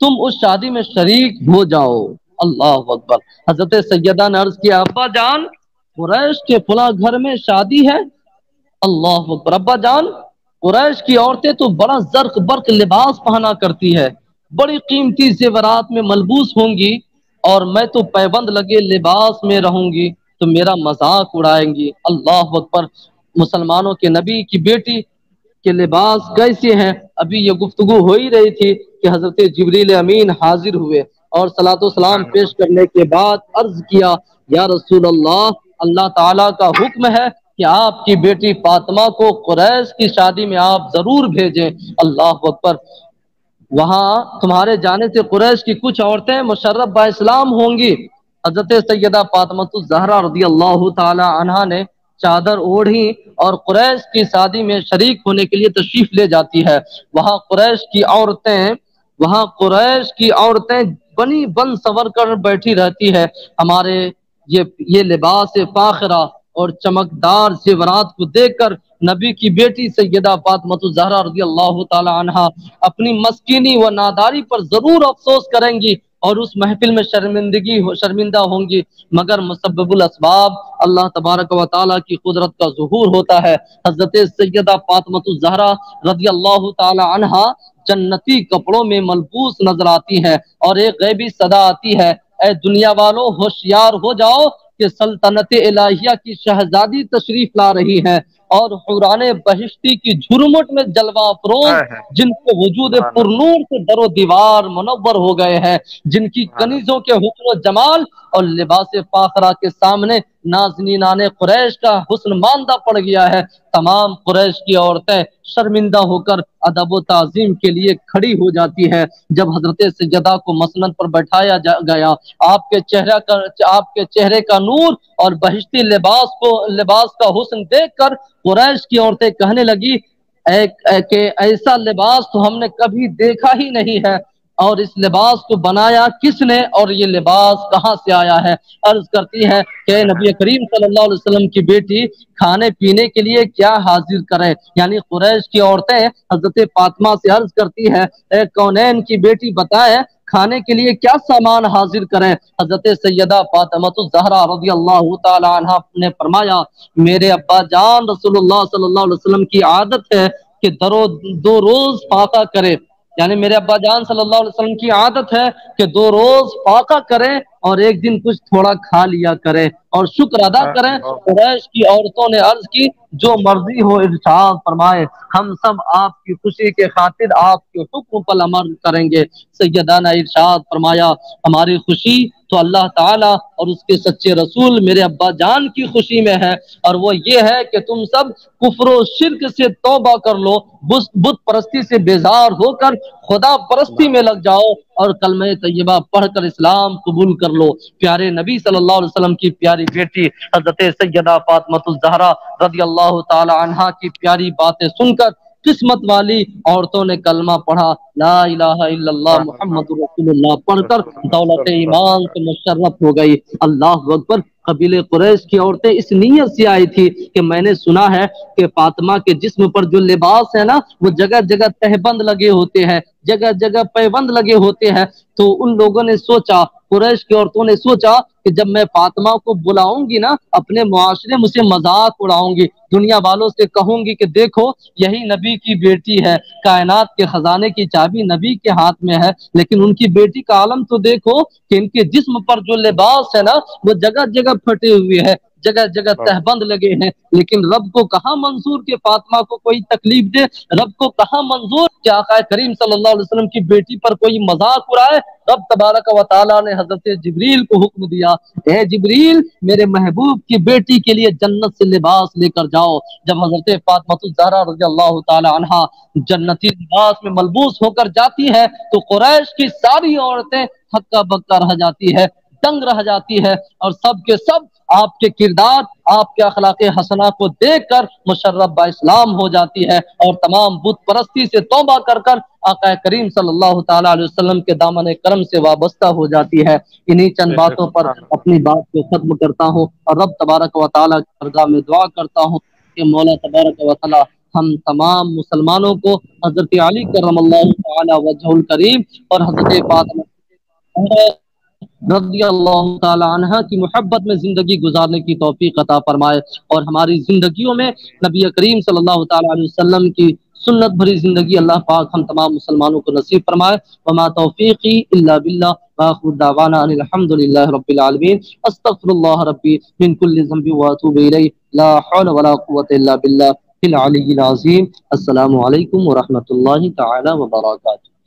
تم اس شادی میں شریک ہو جاؤ۔ اللہ اکبر۔ حضرت سیدہ نے عرض کیا، ابا جان قریش کے فلاں گھر میں شادی ہے؟ اللہ اکبر۔ ابا جان قریش کی عورتیں تو بڑا زرق برق لباس پہنا کرتی ہے، بڑی قیمتی زیورات میں ملبوس ہوں گی، اور میں تو پیبند لگے لباس میں رہوں گی تو میرا مذاق اڑائیں گی۔ اللہ اکبر۔ مسلمانوں کے نبی کی بیٹی کے لباس کیسے ہیں؟ ابھی یہ گفتگو ہو ہی رہی تھی کہ حضرت جبریل امین حاضر ہوئے اور صلاۃ و سلام پیش کرنے کے بعد عرض کیا، یا رسول اللہ، اللہ تعالیٰ کا حکم ہے کہ آپ کی بیٹی فاطمہ کو قریش کی شادی میں آپ ضرور بھیجیں۔ اللہ اکبر۔ وہاں تمہارے جانے سے قریش کی کچھ عورتیں مشرف با اسلام ہوں گی۔ حضرت سیدہ فاطمہ الزہرا رضی اللہ تعالی عنہا نے چادر اوڑھی اور قریش کی شادی میں شریک ہونے کے لیے تشریف لے جاتی ہے۔ وہاں قریش کی عورتیں بنی بن سور کر بیٹھی رہتی ہے۔ ہمارے یہ لباس فاخرہ اور چمکدار زیورات کو دیکھ کر نبی کی بیٹی سیدہ فاطمہ الزہرا رضی اللہ تعالی عنہا اپنی مسکینی و ناداری پر ضرور افسوس کریں گی اور اس محفل میں شرمندہ ہوں گی، مگر مسبب الاسباب اللہ تبارک و تعالیٰ کی قدرت کا ظہور ہوتا ہے۔ حضرت سیدہ فاطمہ الزہرا رضی اللہ تعالی عنہا جنتی کپڑوں میں ملبوس نظر آتی ہے اور ایک غیبی صدا آتی ہے، اے دنیا والو ہوشیار ہو جاؤ کہ سلطنت الہیہ کی شہزادی تشریف لا رہی ہے اور حوران بہشتی کی جھرمٹ میں جلوہ افروز جن کے وجود پر نور سے در و دیوار منور ہو گئے ہیں، جن کی کنیزوں کے حسن و جمال اور لباس فاخرہ کے سامنے نازنینان قریش کا حسن ماندہ پڑ گیا ہے، تمام قریش کی عورتیں شرمندہ ہو کر ادب و تعظیم کے لیے کھڑی ہو جاتی ہے۔ جب حضرت سیدہ کو مسند پر بٹھایا گیا، آپ کے چہرے کا نور اور بہشتی لباس کا حسن دیکھ کر قریش کی عورتیں کہنے لگی، کہ ایسا لباس تو ہم نے کبھی دیکھا ہی نہیں ہے، اور اس لباس کو بنایا کس نے اور یہ لباس کہاں سے آیا ہے؟ عرض کرتی ہے کہ نبی کریم صلی اللہ علیہ وسلم کی بیٹی کھانے پینے کے لیے کیا حاضر کرے، یعنی قریش کی عورتیں حضرت فاطمہ سے عرض کرتی ہے اے کونین کی بیٹی بتائیں کھانے کے لیے کیا سامان حاضر کریں؟ حضرت سیدہ فاطمہ الزہرا رضی اللہ تعالی عنہا نے فرمایا میرے ابا جان رسول اللہ صلی اللہ علیہ وسلم کی عادت ہے کہ دو روز فاقہ کرے، یعنی میرے ابا جان صلی اللہ علیہ وسلم کی عادت ہے کہ 2 روز فاقہ کریں اور ایک دن کچھ تھوڑا کھا لیا کریں اور شکر ادا کریں۔ قریش کی عورتوں نے عرض کی جو مرضی ہو ارشاد فرمائے، ہم سب آپ کی خوشی کے خاطر آپ کے حکم پر عمل کریں گے۔ سیدہ نے ارشاد فرمایا ہماری خوشی تو اللہ تعالیٰ اور اس کے سچے رسول میرے ابا جان کی خوشی میں ہے، اور وہ یہ ہے کہ تم سب کفر و شرک سے توبہ کر لو، بت پرستی سے بیزار ہو کر خدا پرستی میں لگ جاؤ اور کلمہ طیبہ پڑھ کر اسلام قبول کر لو۔ پیارے نبی صلی اللہ علیہ وسلم کی پیاری بیٹی حضرت سیدہ فاطمہ الزہرا رضی اللہ تعالی عنہا کی پیاری باتیں سن کر قسمت والی عورتوں نے کلمہ پڑھا، لا الہ الا اللہ محمد رسول اللہ پڑھ کر دولت ایمان سے مشرف ہو گئی۔ اللہ اکبر۔ قبیلے قریش کی عورتیں اس نیت سے آئی تھی کہ میں نے سنا ہے کہ فاطمہ کے جسم پر جو لباس ہے نا وہ جگہ جگہ تہبند لگے ہوتے ہیں، جگہ جگہ پیبند لگے ہوتے ہیں، تو ان لوگوں نے سوچا، قریش کی عورتوں نے سوچا کہ جب میں فاطمہ کو بلاؤں گی نا اپنے معاشرے مجھ سے مذاق اڑاؤں گی، دنیا والوں سے کہوں گی کہ دیکھو یہی نبی کی بیٹی ہے، کائنات کے خزانے کی چابی نبی کے ہاتھ میں ہے، لیکن ان کی بیٹی کا عالم تو دیکھو کہ ان کے جسم پر جو لباس ہے نا وہ جگہ جگہ پھٹے ہوئے ہیں، جگہ جگہ تہبند لگے ہیں، لیکن رب کو کہاں منظور کہ فاطمہ کو کوئی تکلیف دے، رب کو کہاں منظور کہ آقا کریم صلی اللہ علیہ وسلم کی بیٹی پر کوئی مذاق اڑائے۔ رب تبارک و تعالیٰ نے حضرت جبریل کو حکم دیا اے جبریل میرے محبوب کی بیٹی کے لیے جنت سے لباس لے کر جاؤ۔ جب حضرت فاطمہ الزہرا رضی اللہ تعالی عنہا جنتی لباس میں ملبوس ہو کر جاتی ہے تو قریش کی ساری عورتیں ہکا بکا رہ جاتی ہے، دنگ رہ جاتی ہے، اور سب کے سب آپ کے کردار، آپ کے اخلاق حسنہ کو دیکھ کر مشرف با اسلام ہو جاتی ہے، اور تمام بت پرستی سے توبہ کر آقا کریم صلی اللہ تعالی علیہ وسلم کے دامن کرم سے وابستہ ہو جاتی ہے۔ انہی چند باتوں پر اپنی بات کو ختم کرتا ہوں اور رب تبارک و تعالی کی درگاہ میں دعا کرتا ہوں کہ مولا تبارک و تعالی ہم تمام مسلمانوں کو حضرت علی کرم اللہ تعالی وجہ الکریم اور حضرت فاطمہ رضی اللہ تعالی عنہ کی محبت میں زندگی گزارنے کی توفیق عطا فرمائے، اور ہماری زندگیوں میں نبی کریم صلی اللہ تعالی علیہ وسلم کی سنت بھری زندگی اللہ پاک ہم تمام مسلمانوں کو نصیب فرمائے۔ وما توفیقی الا باللہ، وآخر دعوانا ان الحمد للہ رب العالمین، استغفر اللہ ربی من کل ذنب واتوب الیہ، لا حول ولا قوة الا باللہ العلی العظیم۔ السلام علیکم ورحمۃ اللہ تعالی وبرکاتہ۔